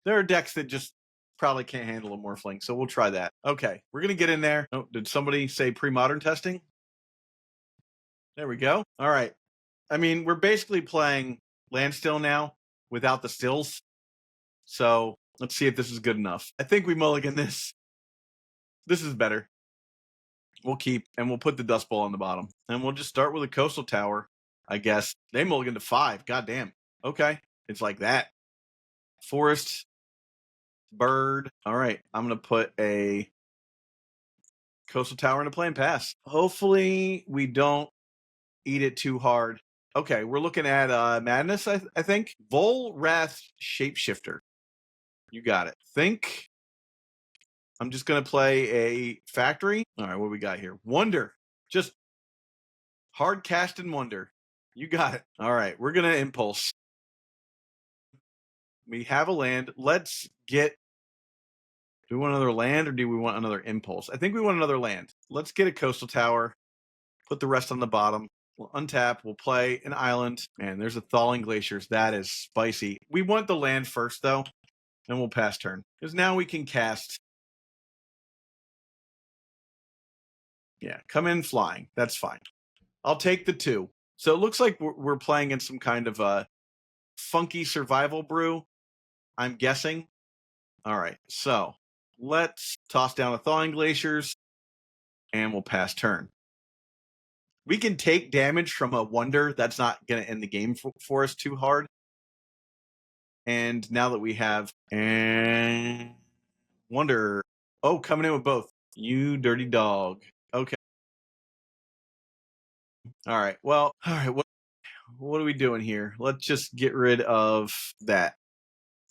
There are decks that just probably can't handle a Morphling, so we'll try that. Okay, we're going to get in there. Oh, did somebody say pre-modern testing? There we go. All right. I mean, we're basically playing Landstill now without the stills. So let's see if this is good enough. I think we mulligan this. This is better. We'll keep, and we'll put the Dust Bowl on the bottom. And we'll just start with a Coastal Tower, I guess. They mulligan to 5. God damn. Okay. It's like that. Forest. Bird. All right. I'm going to put a Coastal Tower into play and pass. Hopefully we don't eat it too hard. Okay, we're looking at Madness, I think. Vol Wrath Shapeshifter. You got it. Think. I'm just going to play a Factory. All right, what we got here? Wonder. Just hard cast and Wonder. You got it. All right, we're going to Impulse. We have a land. Let's get... Do we want another land or do we want another Impulse? I think we want another land. Let's get a Coastal Tower. Put the rest on the bottom. We'll untap. We'll play an island. Man, there's a Thawing Glaciers. That is spicy. We want the land first, though, and we'll pass turn. Because now we can cast. Yeah, come in flying. That's fine. I'll take the 2. So it looks like we're playing in some kind of a funky survival brew, I'm guessing. All right, so let's toss down a Thawing Glaciers, and we'll pass turn. We can take damage from a Wonder. That's not going to end the game for us too hard. And now that we have Wonder. Oh, coming in with both. You dirty dog. Okay. All right. Well, all right. What are we doing here? Let's just get rid of that.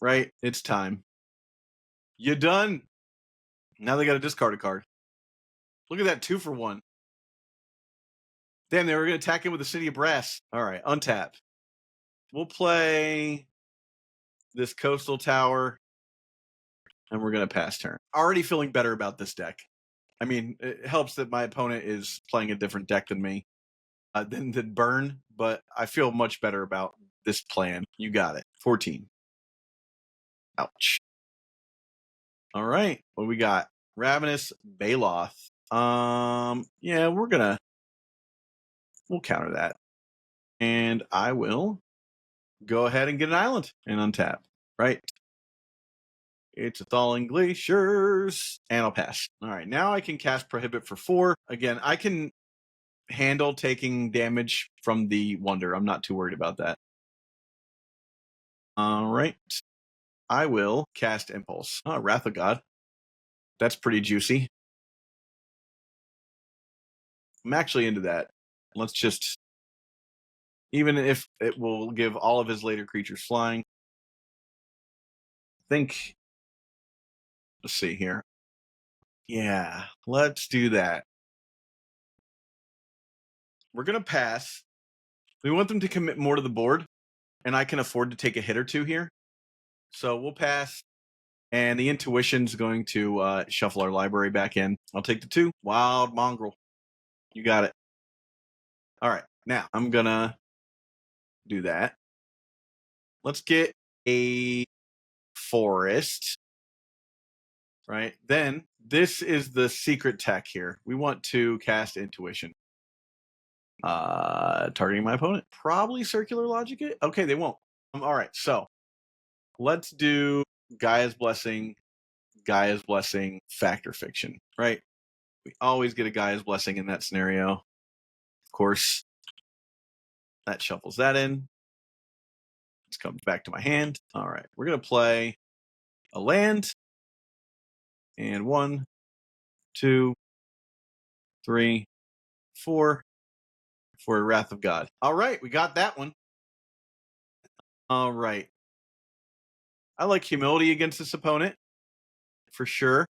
Right? It's time. You done? Now they got to discard a card. Look at that 2 for 1. Damn, they were going to attack it with the City of Brass. All right, untap. We'll play this Coastal Tower, and we're going to pass turn. Already feeling better about this deck. I mean, it helps that my opponent is playing a different deck than me, than Burn, but I feel much better about this plan. You got it. 14. Ouch. All right, what we got? Ravenous Baloth. Yeah, we'll counter that. And I will go ahead and get an island and untap. Right. It's a Thawing Glaciers. And I'll pass. All right, now I can cast Prohibit for 4. Again, I can handle taking damage from the Wonder. I'm not too worried about that. All right. I will cast Impulse. Oh, Wrath of God. That's pretty juicy. I'm actually into that. Let's just... Even if it will give all of his later creatures flying. I think... Let's see here. Yeah, let's do that. We're going to pass. We want them to commit more to the board, and I can afford to take a hit or 2 here. So we'll pass. And the intuition's going to shuffle our library back in. I'll take the 2. Wild Mongrel. You got it. All right. Now I'm gonna do that. Let's get a forest. Right. Then this is the secret tech here. We want to cast intuition. Targeting my opponent. Probably circular logic it. Okay, they won't. All right, so let's do Gaia's Blessing, Factor Fiction, right? We always get a Gaia's Blessing in that scenario. Of course, that shuffles that in. Let's come back to my hand. All right, we're going to play a land. And 1, 2, 3, 4 for a Wrath of God. All right, we got that one. All right. I like humility against this opponent, for sure.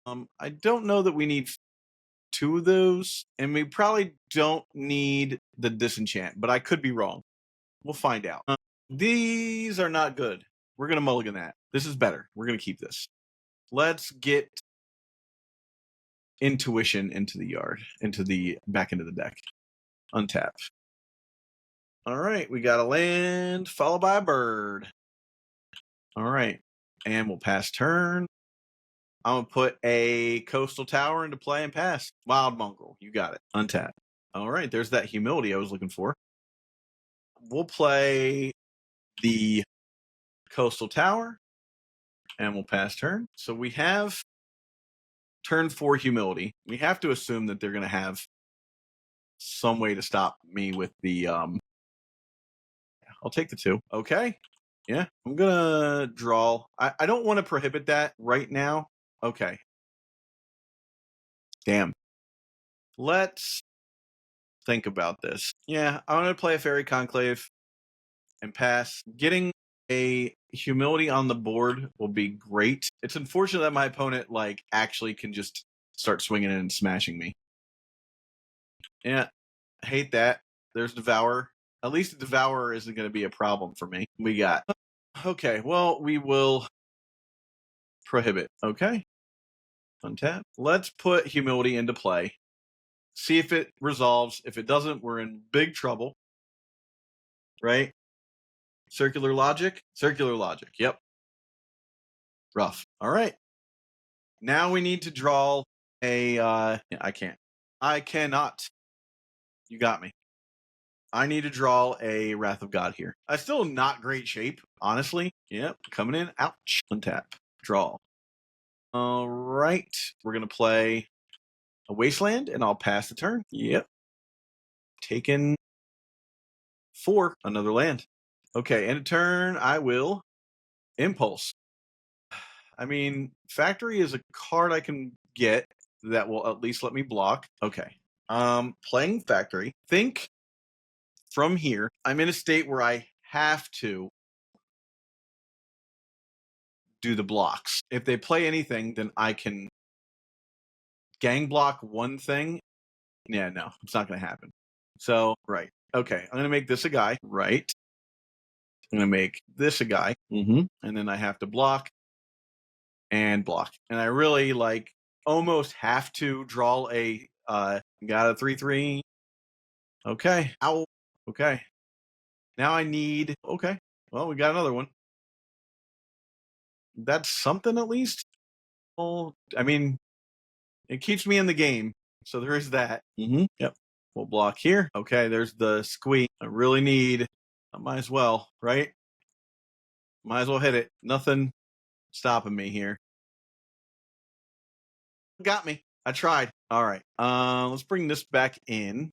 I don't know that we need 2 of those, and we probably don't need the disenchant, but I could be wrong. We'll find out. These are not good. We're going to mulligan that. This is better. We're going to keep this. Let's get intuition into the yard, back into the deck. Untap. All right, we got a land followed by a bird. All right, and we'll pass turn. I'm going to put a coastal tower into play and pass. Wild Mongrel. You got it. Untap. All right, there's that humility I was looking for. We'll play the coastal tower, and we'll pass turn. So we have turn 4 humility. We have to assume that they're going to have some way to stop me with the... I'll take the 2. Okay. Yeah, I'm going to draw. I don't want to prohibit that right now. Okay. Damn. Let's think about this. Yeah, I'm going to play a Fairy Conclave and pass. Getting a humility on the board will be great. It's unfortunate that my opponent actually can just start swinging in and smashing me. Yeah, I hate that. There's Devour. At least the Devourer isn't going to be a problem for me. We got... Okay, well, we will prohibit. Okay. Untap. Let's put humility into play. See if it resolves. If it doesn't, we're in big trouble. Right? Circular logic? Circular logic. Yep. Rough. All right. Now we need to draw a... I can't. I cannot. You got me. I need to draw a Wrath of God here. I'm still in not great shape, honestly. Yep. Coming in. Ouch. Untap. Draw. All right. We're going to play a Wasteland, and I'll pass the turn. Yep. Taken 4. Another land. Okay. End of turn. I will Impulse. I mean, Factory is a card I can get that will at least let me block. Okay. Playing Factory. Think from here, I'm in a state where I have to do the blocks. If they play anything, then I can gang block one thing. Yeah, no, it's not going to happen. So, right. Okay, I'm going to make this a guy. Right. I'm going to make this a guy. And then I have to block and block. And I really almost have to draw a got a 3/3. Okay. Ow. Okay. Now I need... Okay. Well, we got another one. That's something at least. Well, I mean, it keeps me in the game. So there is that. Yep. We'll block here. Okay, there's the squeak. I really need... I might as well, right? Might as well hit it. Nothing stopping me here. Got me. I tried. All right. Let's bring this back in.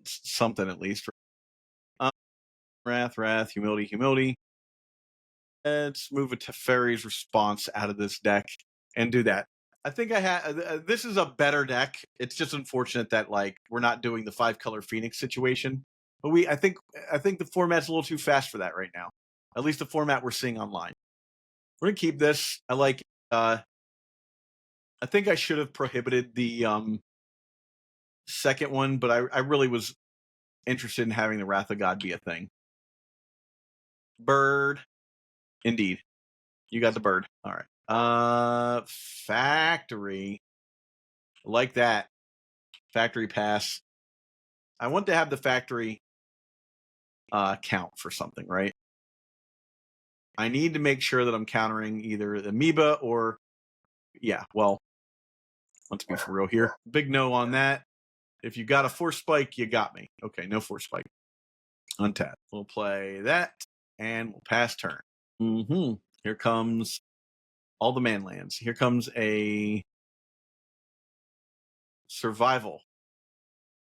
Something at least. Wrath, humility. Let's move a Teferi's Response out of this deck and do that. I think I had... this is a better deck. It's just unfortunate that we're not doing the 5-color Phoenix situation. But I think the format's a little too fast for that right now. At least the format we're seeing online. We're gonna keep this. I like... I think I should have prohibited the second one, but I really was interested in having the Wrath of God be a thing. Bird. Indeed. You got the bird. All right. Factory. Like that. Factory pass. I want to have the factory count for something, right? I need to make sure that I'm countering either the amoeba or, yeah, well, let's be for real here. Big no on that. If you got a force spike, you got me. Okay, no force spike. Untap. We'll play that, and we'll pass turn. Here comes all the man lands. Here comes a survival.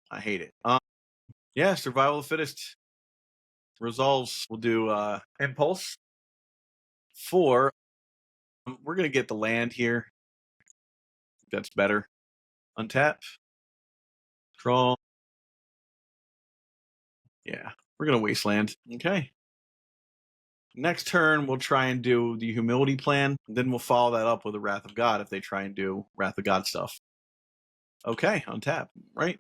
I hate it. Yeah, survival of the fittest. Resolves. We'll do impulse. 4. We're gonna get the land here. That's better. Untap. Draw. Yeah, we're gonna wasteland. Okay. Next turn, we'll try and do the humility plan. Then we'll follow that up with the Wrath of God if they try and do Wrath of God stuff. Okay, untap. Right.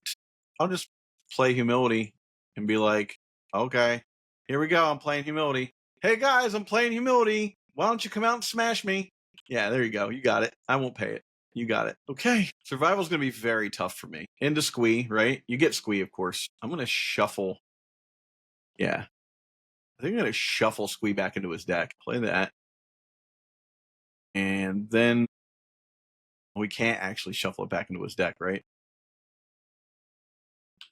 I'll just play humility and be like, okay, here we go. I'm playing humility. Hey guys, I'm playing humility. Why don't you come out and smash me? Yeah, there you go. You got it. I won't pay it. You got it. Okay. Survival's going to be very tough for me. Into squee, right? You get squee, of course. I'm going to shuffle. Yeah. I think I'm going to shuffle squee back into his deck. Play that. And then we can't actually shuffle it back into his deck, right?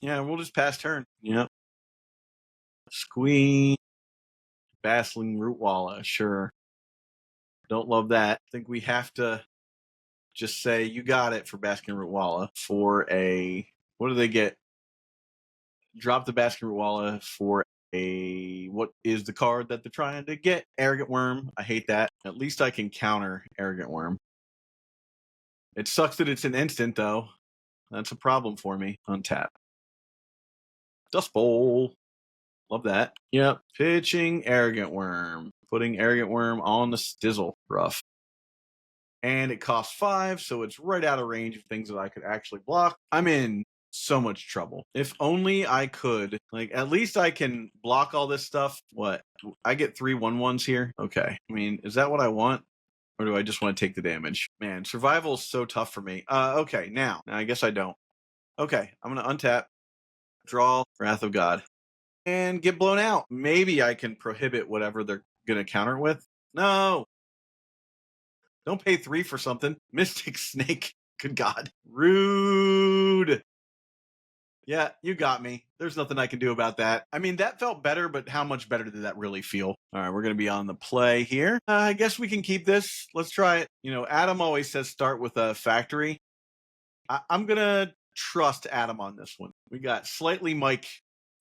Yeah, we'll just pass turn. Yep. Squee. Basling Rootwalla, sure. Don't love that. I think we have to just say you got it for Basking Rootwalla for a, what do they get? Drop the Basking Rootwalla for a, what is the card that they're trying to get? Arrogant Worm. I hate that. At least I can counter Arrogant Worm. It sucks that it's an instant, though. That's a problem for me. Untap. Dust Bowl. Love that. Yep. Pitching Arrogant Worm. Putting Arrogant Worm on the Stizzle. Rough. And it costs 5, so it's right out of range of things that I could actually block. I'm in so much trouble. If only I could, like, at least I can block all this stuff. What? I get 3 1/1s here? Okay. I mean, is that what I want? Or do I just want to take the damage? Man, survival is so tough for me. Okay, now I guess I don't. Okay, I'm going to untap, draw Wrath of God, and get blown out. Maybe I can prohibit whatever they're going to counter it with. No. Don't pay 3 for something. Mystic Snake. Good God. Rude. Yeah, you got me. There's nothing I can do about that. I mean, that felt better, but how much better did that really feel? All right, we're going to be on the play here. I guess we can keep this. Let's try it. You know, Adam always says start with a factory. I'm going to trust Adam on this one. We got Slightly Mike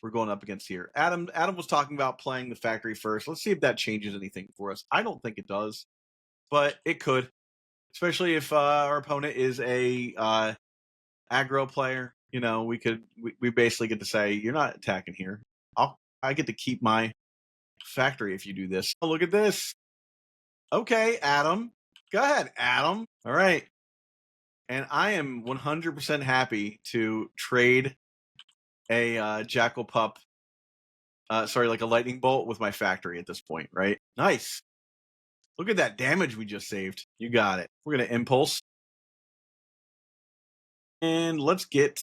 we're going up against here. Adam was talking about playing the factory first. Let's see if that changes anything for us. I don't think it does, but it could. Especially if our opponent is a aggro player, you know, we basically get to say, you're not attacking here. I get to keep my factory if you do this. Oh, look at this. Okay, Adam. Go ahead, Adam. All right. And I am 100% happy to trade a Jackal Pup, like a lightning bolt with my factory at this point, right? Nice. Look at that damage we just saved. You got it. We're going to impulse. And let's get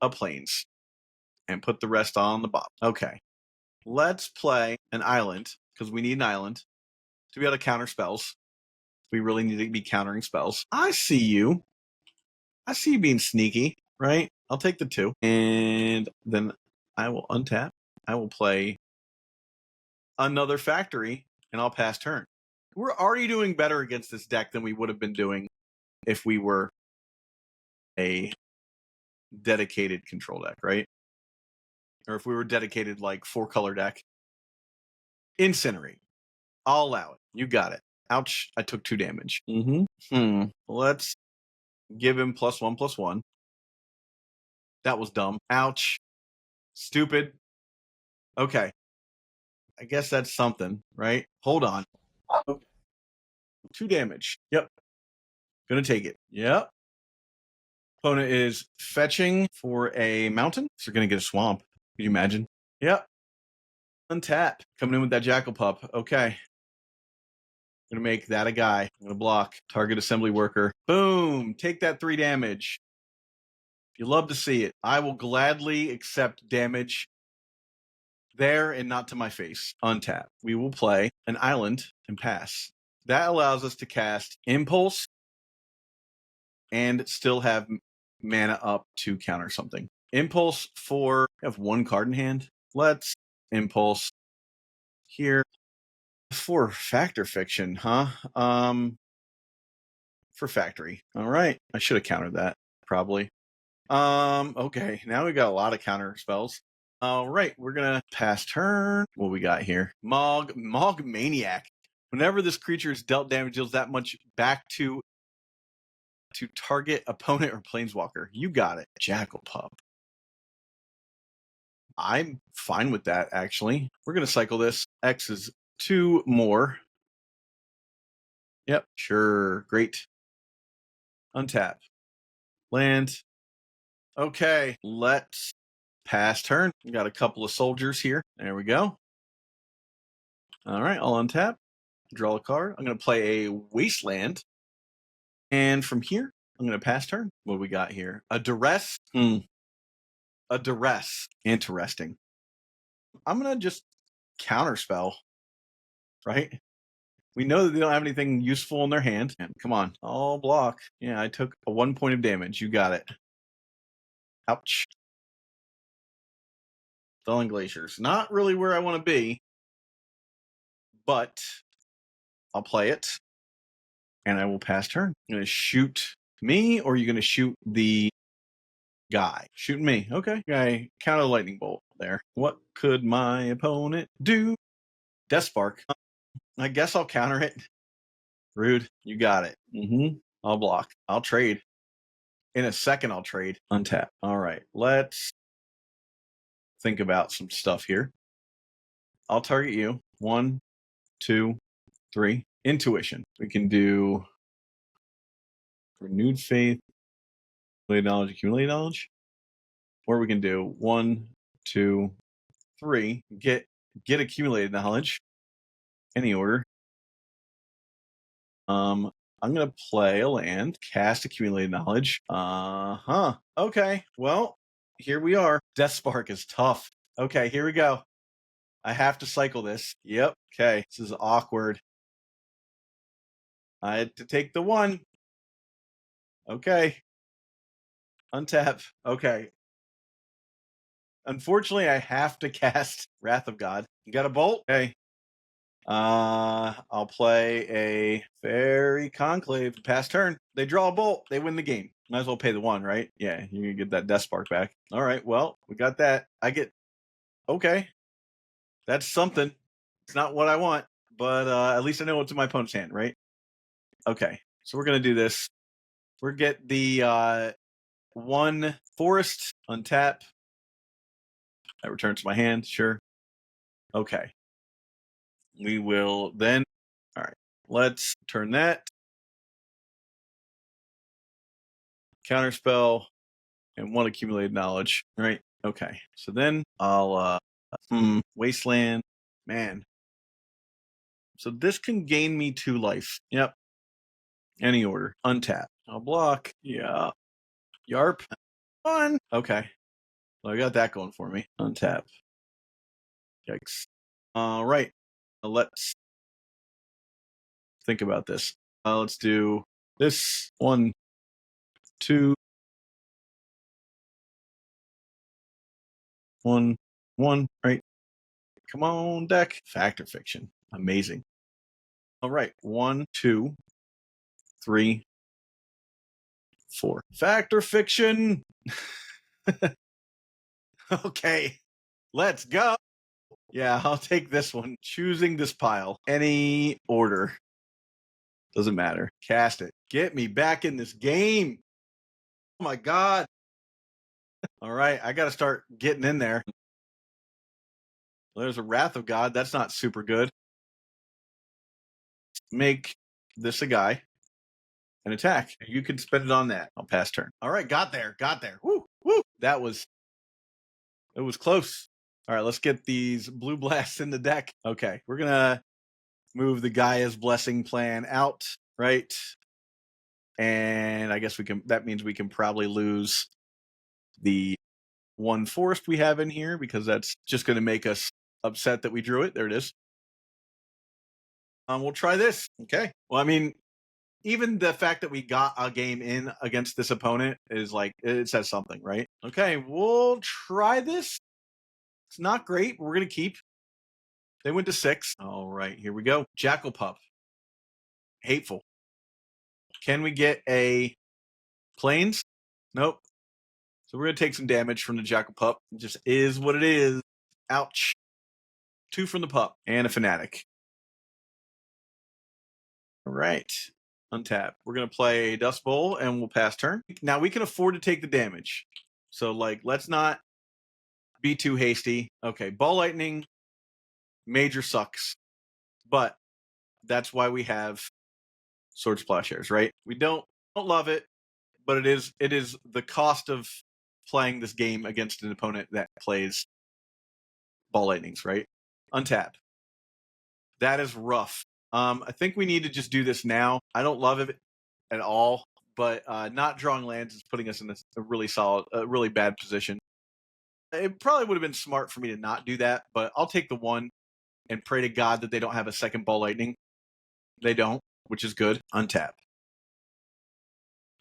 a plains and put the rest on the bottom. Okay. Let's play an island because we need an island to be able to counter spells. We really need to be countering spells. I see you. I see you being sneaky, right? I'll take the 2. And then I will untap. I will play another factory and I'll pass turn. We're already doing better against this deck than we would have been doing if we were a dedicated control deck, right? Or if we were dedicated like 4-color deck. Incinerate. I'll allow it. You got it. Ouch. I took 2 damage. Let's give him +1/+1. That was dumb. Ouch. Stupid. Okay. I guess that's something, right? Hold on. Okay. 2 damage. Yep. Gonna take it. Yep. Opponent is fetching for a mountain. So you're gonna get a swamp. Could you imagine? Yep. Untap. Coming in with that Jackal Pup. Okay. I'm gonna make that a guy. I'm gonna block. Target assembly worker. Boom! Take that 3 damage. You love to see it. I will gladly accept damage there and not to my face. Untap. We will play an island and pass. That allows us to cast Impulse and still have mana up to counter something. Impulse for, I have 1 card in hand. Let's Impulse here for Factor Fiction, huh? For Factory. All right. I should have countered that, probably. Okay. Now we got a lot of counter spells. All right, we're gonna pass turn. What we got here? Mog Maniac. Whenever this creature is dealt damage, deals that much back to target opponent or planeswalker. You got it. Jackal Pup. I'm fine with that, actually. We're gonna cycle this. X is 2 more. Yep, sure. Great. Untap. Land. Okay, let's pass turn. We got a couple of soldiers here. There we go. All right, I'll untap. Draw a card. I'm going to play a Wasteland. And from here, I'm going to pass turn. What do we got here? A Duress. A Duress. Interesting. I'm going to just counterspell, right? We know that they don't have anything useful in their hand. And come on, I'll block. Yeah, I took a 1 point of damage. You got it. Ouch. Thawing Glaciers. Not really where I want to be, but I'll play it. And I will pass turn. You're going to shoot me, or are you going to shoot the guy? Shooting me. Okay. Guy, counter lightning bolt there. What could my opponent do? Death Spark. I guess I'll counter it. Rude. You got it. I'll block. I'll trade. In a second, I'll trade. Untap. All right. Let's think about some stuff here. I'll target you. 1, 2, 3. Intuition. We can do Renewed Faith, accumulated knowledge. Or we can do 1, 2, 3. Get accumulated knowledge. Any order. I'm gonna play a land, cast accumulated knowledge. Okay. Well, here we are. Death Spark is tough. Okay, here we go. I have to cycle this. Yep. Okay. This is awkward. I had to take the 1. Okay. Untap. Okay. Unfortunately, I have to cast Wrath of God. You got a bolt? Okay. I'll play a Fairy Conclave. Pass turn. They draw a bolt. They win the game. Might as well pay the 1, right? Yeah, you can get that Death Spark back. All right, well, we got that. I get... Okay. That's something. It's not what I want, but at least I know what's in my opponent's hand, right? Okay, so we're going to do this. We're going to get the 1 Forest, untap. That returns to my hand, sure. Okay. We will then... All right, let's turn that. Counterspell and 1 accumulated knowledge, right? Okay, so then I'll Wasteland, man. So this can gain me 2 life. Yep. Any order. Untap. I'll block. Yeah. Yarp. 1. Okay. Well, I got that going for me. Untap. Yikes. All right. Let's think about this. Let's do this. 1, 2. 1, 1. Right. Come on, deck. Factor Fiction. Amazing. All right. 1, 2, 3, 4. Factor Fiction. Okay. Let's go. Yeah, I'll take this one. Choosing this pile. Any order. Doesn't matter. Cast it. Get me back in this game. Oh my God. All right. I got to start getting in there. There's a Wrath of God. That's not super good. Make this a guy and attack. You can spend it on that. I'll pass turn. All right. Got there. Woo. It was close. All right. Let's get these blue blasts in the deck. Okay. We're going to move the Gaia's Blessing plan out, right? And I guess that means we can probably lose the one forest we have in here because that's just going to make us upset that we drew it. There it is. We'll try this. Okay. Well, I mean, even the fact that we got a game in against this opponent is like, it says something, right? Okay, we'll try this. It's not great. We're going to keep. They went to 6. All right, here we go. Jackal Pup. Hateful. Can we get a Plains? Nope. So we're going to take some damage from the Jackal Pup. It just is what it is. Ouch. 2 from the pup and a Fanatic. All right. Untap. We're going to play Dust Bowl and we'll pass turn. Now we can afford to take the damage. So, like, let's not be too hasty. Okay, Ball Lightning, major sucks. But that's why we have Sword Splashers, right? We don't love it, but it is the cost of playing this game against an opponent that plays Ball Lightnings, right? Untap. That is rough. I think we need to just do this now. I don't love it at all, but not drawing lands is putting us in a really bad position. It probably would have been smart for me to not do that, but I'll take the 1 and pray to God that they don't have a second Ball Lightning. They don't, which is good. Untap.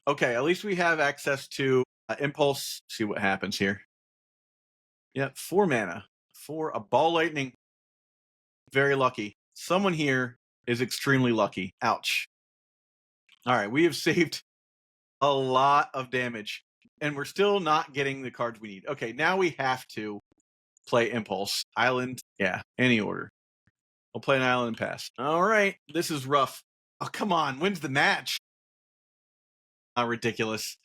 Okay, at least we have access to Impulse. See what happens here. Yeah, 4 mana for a Ball Lightning. Very lucky. Someone here is extremely lucky. Ouch. All right, we have saved a lot of damage, and we're still not getting the cards we need. Okay, now we have to play Impulse. Island, yeah, any order. We'll play an island and pass. All right, this is rough. Oh, come on, when's the match? Ridiculous.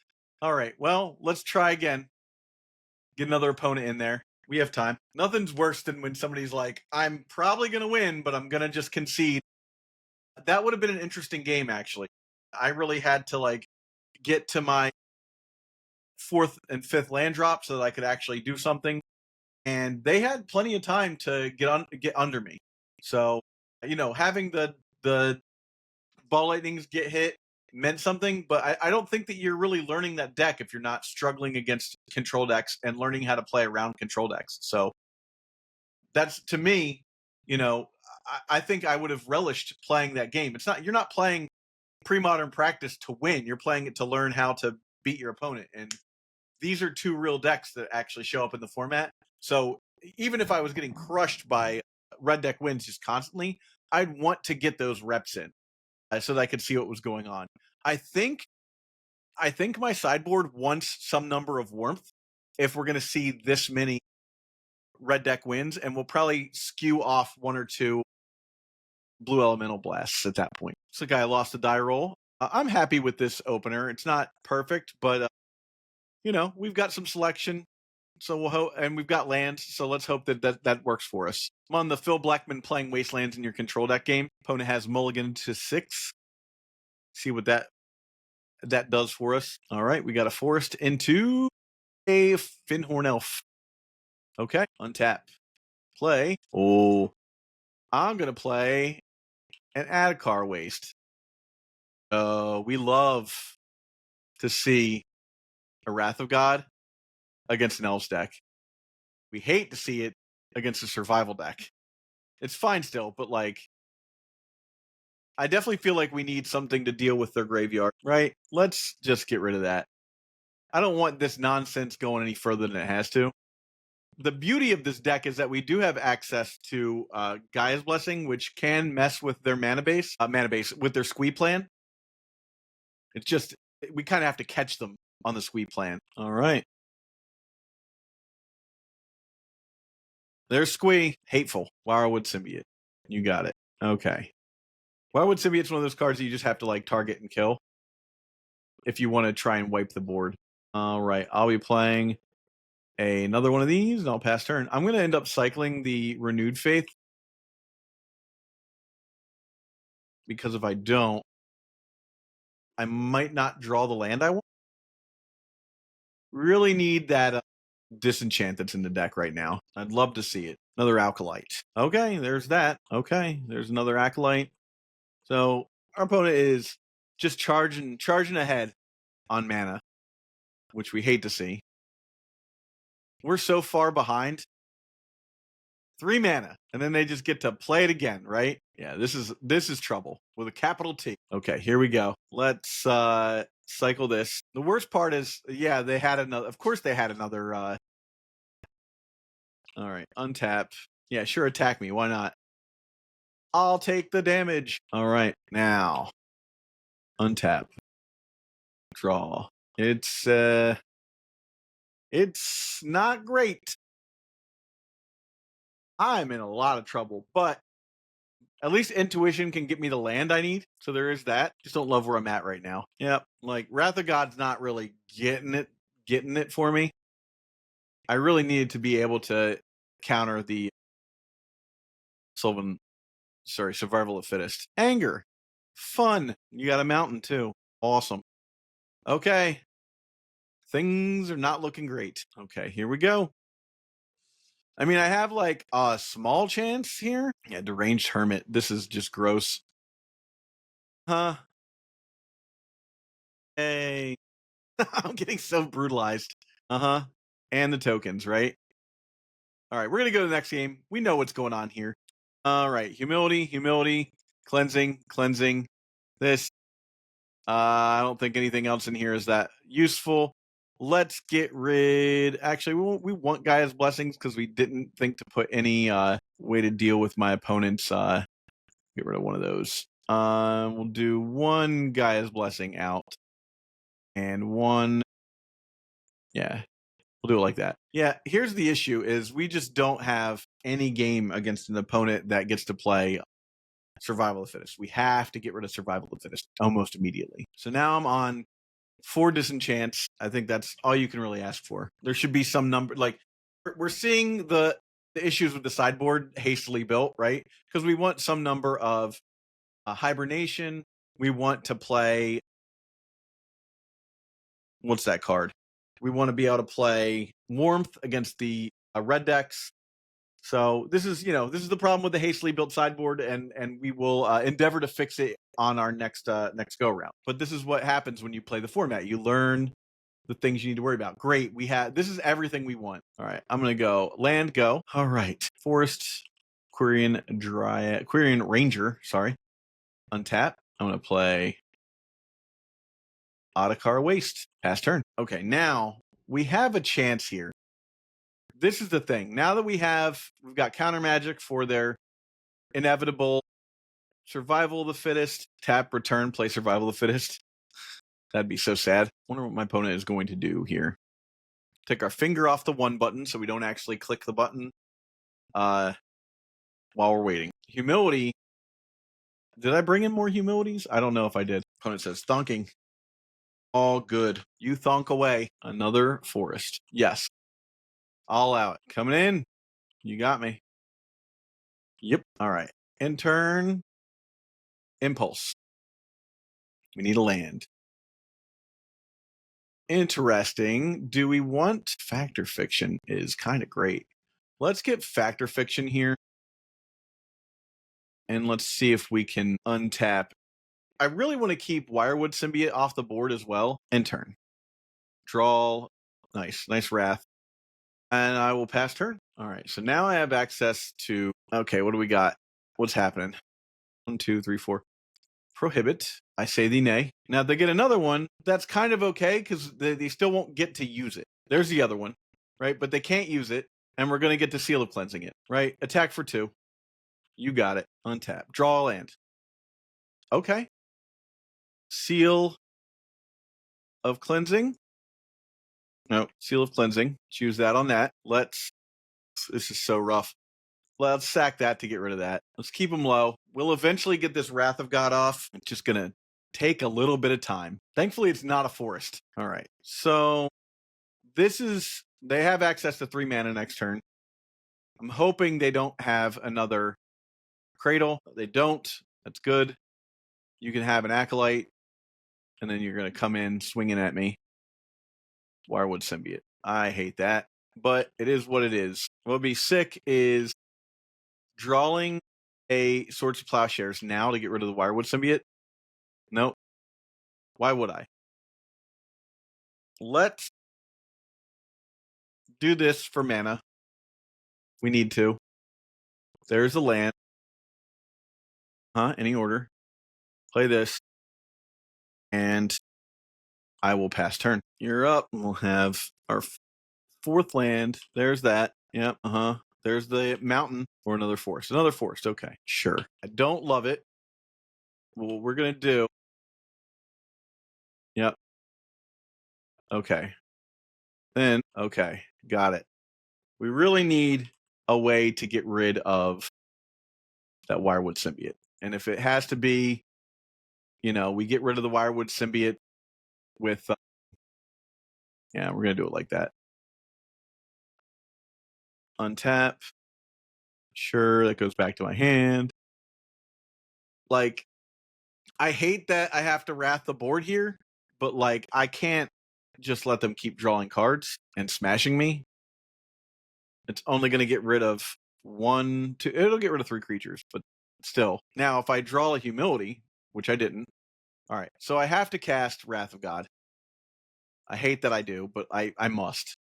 All right, well, let's try again. Get another opponent in there. We have time. Nothing's worse than when somebody's like, I'm probably going to win, but I'm going to just concede. That would have been an interesting game, actually. I really had to, like, get to my 4th and 5th land drop so that I could actually do something. And they had plenty of time to get under me. So, you know, having the Ball Lightnings get hit meant something, but I don't think that you're really learning that deck if you're not struggling against control decks and learning how to play around control decks. So that's, to me, you know, I think I would have relished playing that game. You're not playing Premodern Practice to win. You're playing it to learn how to beat your opponent. And these are 2 real decks that actually show up in the format. So even if I was getting crushed by red deck wins just constantly, I'd want to get those reps in so that I could see what was going on. I think my sideboard wants some number of warmth if we're going to see this many red deck wins, and we'll probably skew off 1 or 2 blue elemental blasts at that point. So, guy lost a die roll. I'm happy with this opener. It's not perfect, but you know, we've got some selection. So we'll hope, and we've got lands. So let's hope that works for us. I'm on the Phil Blackman playing Wastelands in your control deck game. Opponent has mulligan to 6. See what that does for us. All right, we got a forest into a Finhorn Elf. Okay, untap. Play. Oh, I'm gonna play an Adakar Waste. We love to see a Wrath of God against an Elves deck. We hate to see it against a survival deck. It's fine still, but like, I definitely feel like we need something to deal with their graveyard, right? Let's just get rid of that. I don't want this nonsense going any further than it has to. The beauty of this deck is that we do have access to Gaia's Blessing, which can mess with their mana base with their squee plan. It's just, we kind of have to catch them on the squee plan. All right. There's squee. Hateful. Wirewood Symbiote. You got it. Okay. Wirewood Symbiote's one of those cards that you just have to like target and kill if you want to try and wipe the board. All right. I'll be playing another one of these and I'll pass turn. I'm going to end up cycling the Renewed Faith, because if I don't, I might not draw the land I want. Really need that disenchant that's in the deck right now. I'd love to see it. Another Acolyte. Okay, there's that. Okay, there's another Acolyte. So our opponent is just charging ahead on mana, which we hate to see. We're so far behind. 3 mana, and then they just get to play it again, right? Yeah, this is trouble with a capital T. Okay, here we go. Let's cycle this. The worst part is, yeah, they had another. Of course, they had another. All right, untap. Yeah, sure, attack me. Why not? I'll take the damage. All right, now untap. Draw. It's not great. I'm in a lot of trouble, but at least intuition can get me the land I need. So there is that. Just don't love where I'm at right now. Yep. Like Wrath of God's not really getting it for me. I really needed to be able to counter the survival of fittest. Anger. Fun. You got a mountain too. Awesome. Okay. Things are not looking great. Okay, here we go. I mean, I have like a small chance here. Yeah, Deranged Hermit. This is just gross. Huh? Hey. I'm getting so brutalized. Uh-huh. And the tokens, right? All right, we're going to go to the next game. We know what's going on here. All right, humility, cleansing. This. I don't think anything else in here is that useful. Let's get rid. Actually, we want Gaia's Blessings because we didn't think to put any way to deal with my opponent's. Get rid of one of those. We'll do one Gaia's Blessing out. And one. Yeah, we'll do it like that. Yeah, here's the issue is we just don't have any game against an opponent that gets to play Survival of the Fittest. We have to get rid of Survival of the Fittest almost immediately. So now I'm on 4 disenchants. I think that's all you can really ask for. There should be some number, like we're seeing the issues with the sideboard hastily built, right? Because we want some number of hibernation. We want to play, what's that card? We want to be able to play warmth against the red decks. So this is the problem with the hastily built sideboard, and we will endeavor to fix it on our next go round. But this is what happens when you play the format. You learn the things you need to worry about. Great, this is everything we want. All right, I'm gonna go land, go. All right, Forest, Quirion Ranger. Sorry, untap. I'm gonna play Otakar Waste. Pass turn. Okay, now we have a chance here. This is the thing. Now that we've got counter magic for their inevitable survival of the fittest, tap, return, play survival of the fittest. That'd be so sad. Wonder what my opponent is going to do here. Take our finger off the 1 button so we don't actually click the button while we're waiting. Humility. Did I bring in more humilities? I don't know if I did. Opponent says thonking. All good. You thonk away. Another forest. Yes. All out. Coming in. You got me. Yep. All right. In turn. Impulse. We need a land. Interesting. Do we want Factor Fiction? Is kind of great. Let's get Factor Fiction here. And let's see if we can untap. I really want to keep Wirewood Symbiote off the board as well. End turn. Draw. Nice Wrath. And I will pass turn. All right. So now I have access to. Okay, what do we got? What's happening? 1, 2, 3, 4. Prohibit. I say thee nay. Now, if they get another one, that's kind of okay because they still won't get to use it. There's the other one, right? But they can't use it, and we're going to get to Seal of Cleansing it, right? Attack for 2. You got it. Untap. Draw a land. Okay. Seal of Cleansing. No, Seal of Cleansing. Choose that on that. This is so rough. Let's sack that to get rid of that. Let's keep them low. We'll eventually get this Wrath of God off. It's just going to take a little bit of time. Thankfully, it's not a forest. All right. So they have access to 3 mana next turn. I'm hoping they don't have another Cradle. They don't. That's good. You can have an Acolyte, and then you're going to come in swinging at me. Wirewood Symbiote. I hate that. but it is what it is. What would be sick is drawing a Swords of Plowshares now to get rid of the Wirewood Symbiote. Nope. Why would I? Let's do this for mana. We need to. There's a land. Any order. Play this. And I will pass turn. You're up. We'll have our fourth land. There's that. Yep. There's the mountain or another forest. Another forest. Okay. Sure. I don't love it. What we're going to do. Yep. Okay. Then, okay. Got it. We really need a way to get rid of that Wirewood Symbiote. And if it has to be, we get rid of the Wirewood Symbiote with, we're going to do it like that. Untap. Sure, that goes back to my hand. Like, I hate that I have to wrath the board here, but like, I can't just let them keep drawing cards and smashing me. It's only going to get rid of 1, 2. It'll get rid of 3 creatures, but still. Now, if I draw a Humility, which I didn't. All right, so I have to cast Wrath of God. I hate that I do, but I must.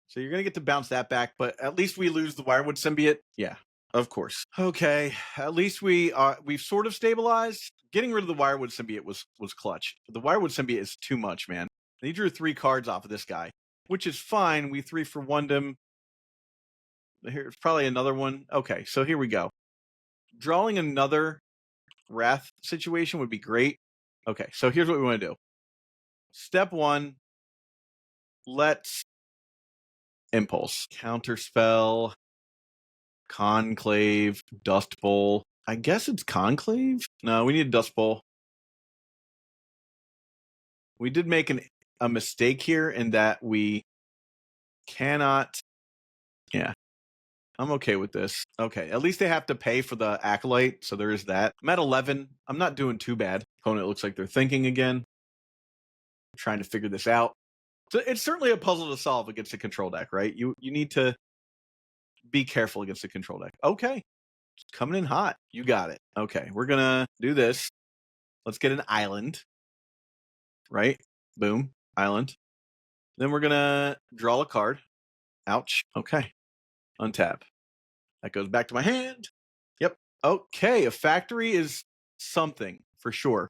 So you're going to get to bounce that back, but at least we lose the Wirewood Symbiote. Yeah, of course. Okay, at least we've sort of stabilized. Getting rid of the Wirewood Symbiote was clutch. The Wirewood Symbiote is too much, man. He drew 3 cards off of this guy, which is fine. We 3 for 1'd him. Here's probably another one. Okay, so here we go. Drawing another Wrath situation would be great. Okay, so here's what we want to do. Step 1, let's Impulse. Counterspell. Conclave. Dust Bowl. I guess it's Conclave? No, we need a Dust Bowl. We did make a mistake here in that we cannot... Yeah. I'm okay with this. Okay, at least they have to pay for the Acolyte, so there is that. I'm at 11. I'm not doing too bad. Opponent looks like they're thinking again. I'm trying to figure this out. So it's certainly a puzzle to solve against a control deck, right? You need to be careful against a control deck. Okay, it's coming in hot. You got it. Okay, we're going to do this. Let's get an island, right? Boom, island. Then we're going to draw a card. Ouch. Okay, untap. That goes back to my hand. Yep. Okay, a factory is something for sure.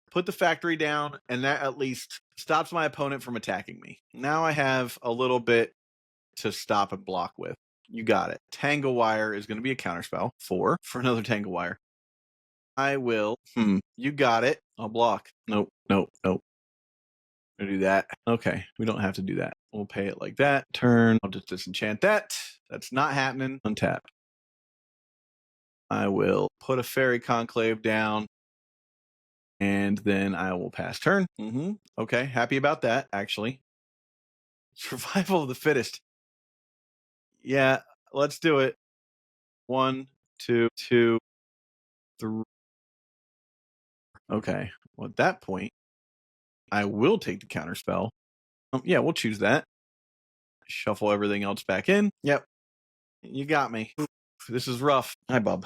Put the factory down, and that at least stops my opponent from attacking me. Now I have a little bit to stop and block with. You got it. Tangle Wire is going to be a counterspell. 4 for another Tangle Wire. I will. You got it. I'll block. Nope. I'll do that. Okay, we don't have to do that. We'll pay it like that. Turn. I'll just disenchant that. That's not happening. Untap. I will put a Fairy Conclave down. And then I will pass turn. Okay, happy about that, actually. Survival of the fittest. Yeah, let's do it. 1, 2, 2, 3. Okay, well, at that point, I will take the counterspell. Yeah, we'll choose that. Shuffle everything else back in. Yep, you got me. This is rough. Hi, Bub.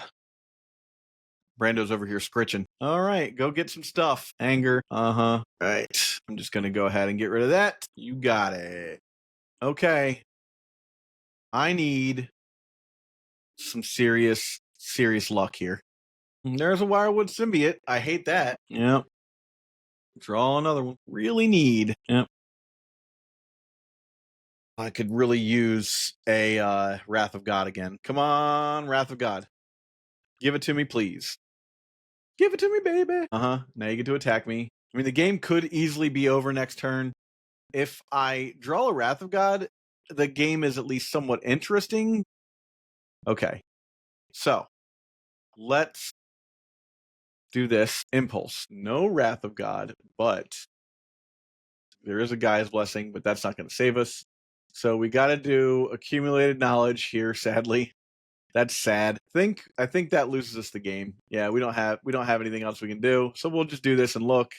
Brando's over here scritching. All right, go get some stuff. Anger. Right. I'm just going to go ahead and get rid of that. You got it. Okay. I need some serious luck here. There's a Wirewood Symbiote. I hate that. Yep. Draw another one. Really need. Yep. I could really use a Wrath of God again. Come on, Wrath of God. Give it to me, please. Give it to me, baby. Now you get to attack me. I mean, the game could easily be over next turn. If I draw a Wrath of God, the game is at least somewhat interesting. Okay. So, let's do this. Impulse. No Wrath of God, but there is a Guy's Blessing, but that's not going to save us. So we got to do Accumulated Knowledge here, sadly. That's sad. I think that loses us the game. Yeah, we don't have anything else we can do. So we'll just do this and look.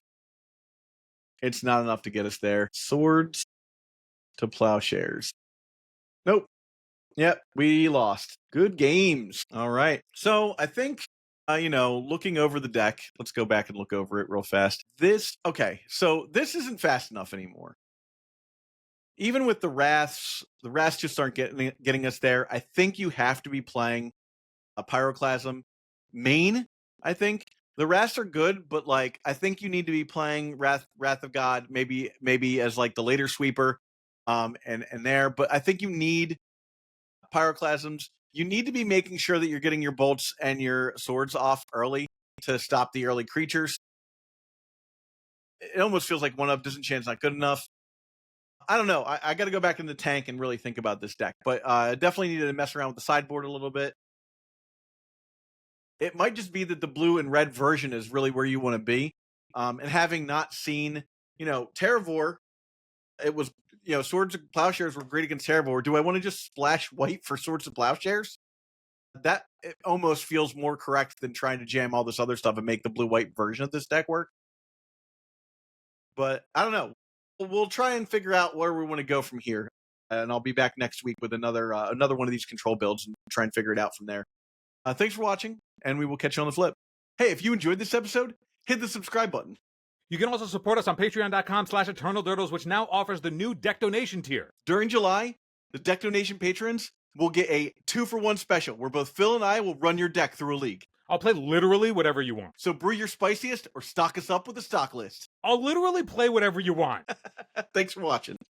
It's not enough to get us there. Swords. to Plowshares. Nope. Yep, we lost. Good games. All right. So I think, looking over the deck, let's go back and look over it real fast. Okay, so this isn't fast enough anymore. Even with the Wraths just aren't getting us there. I think you have to be playing a Pyroclasm main, I think. The Wraths are good, but like I think you need to be playing Wrath of God, maybe as like the later sweeper, and there. But I think you need Pyroclasms. You need to be making sure that you're getting your bolts and your swords off early to stop the early creatures. It almost feels like 1-up disenchant's not good enough. I don't know. I got to go back in the tank and really think about this deck, but definitely need to mess around with the sideboard a little bit. It might just be that the blue and red version is really where you want to be. And having not seen, Terravore, it was, Swords of Plowshares were great against Terravore. Do I want to just splash white for Swords of Plowshares? That it almost feels more correct than trying to jam all this other stuff and make the blue-white version of this deck work. But I don't know. We'll try and figure out where we want to go from here. And I'll be back next week with another one of these control builds and try and figure it out from there. Thanks for watching, and we will catch you on the flip. Hey, if you enjoyed this episode, hit the subscribe button. You can also support us on patreon.com/eternaldurdles, which now offers the new Deck Donation tier. During July, the Deck Donation patrons will get a 2-for-1 special where both Phil and I will run your deck through a league. I'll play literally whatever you want. So brew your spiciest or stock us up with a stock list. I'll literally play whatever you want. Thanks for watching.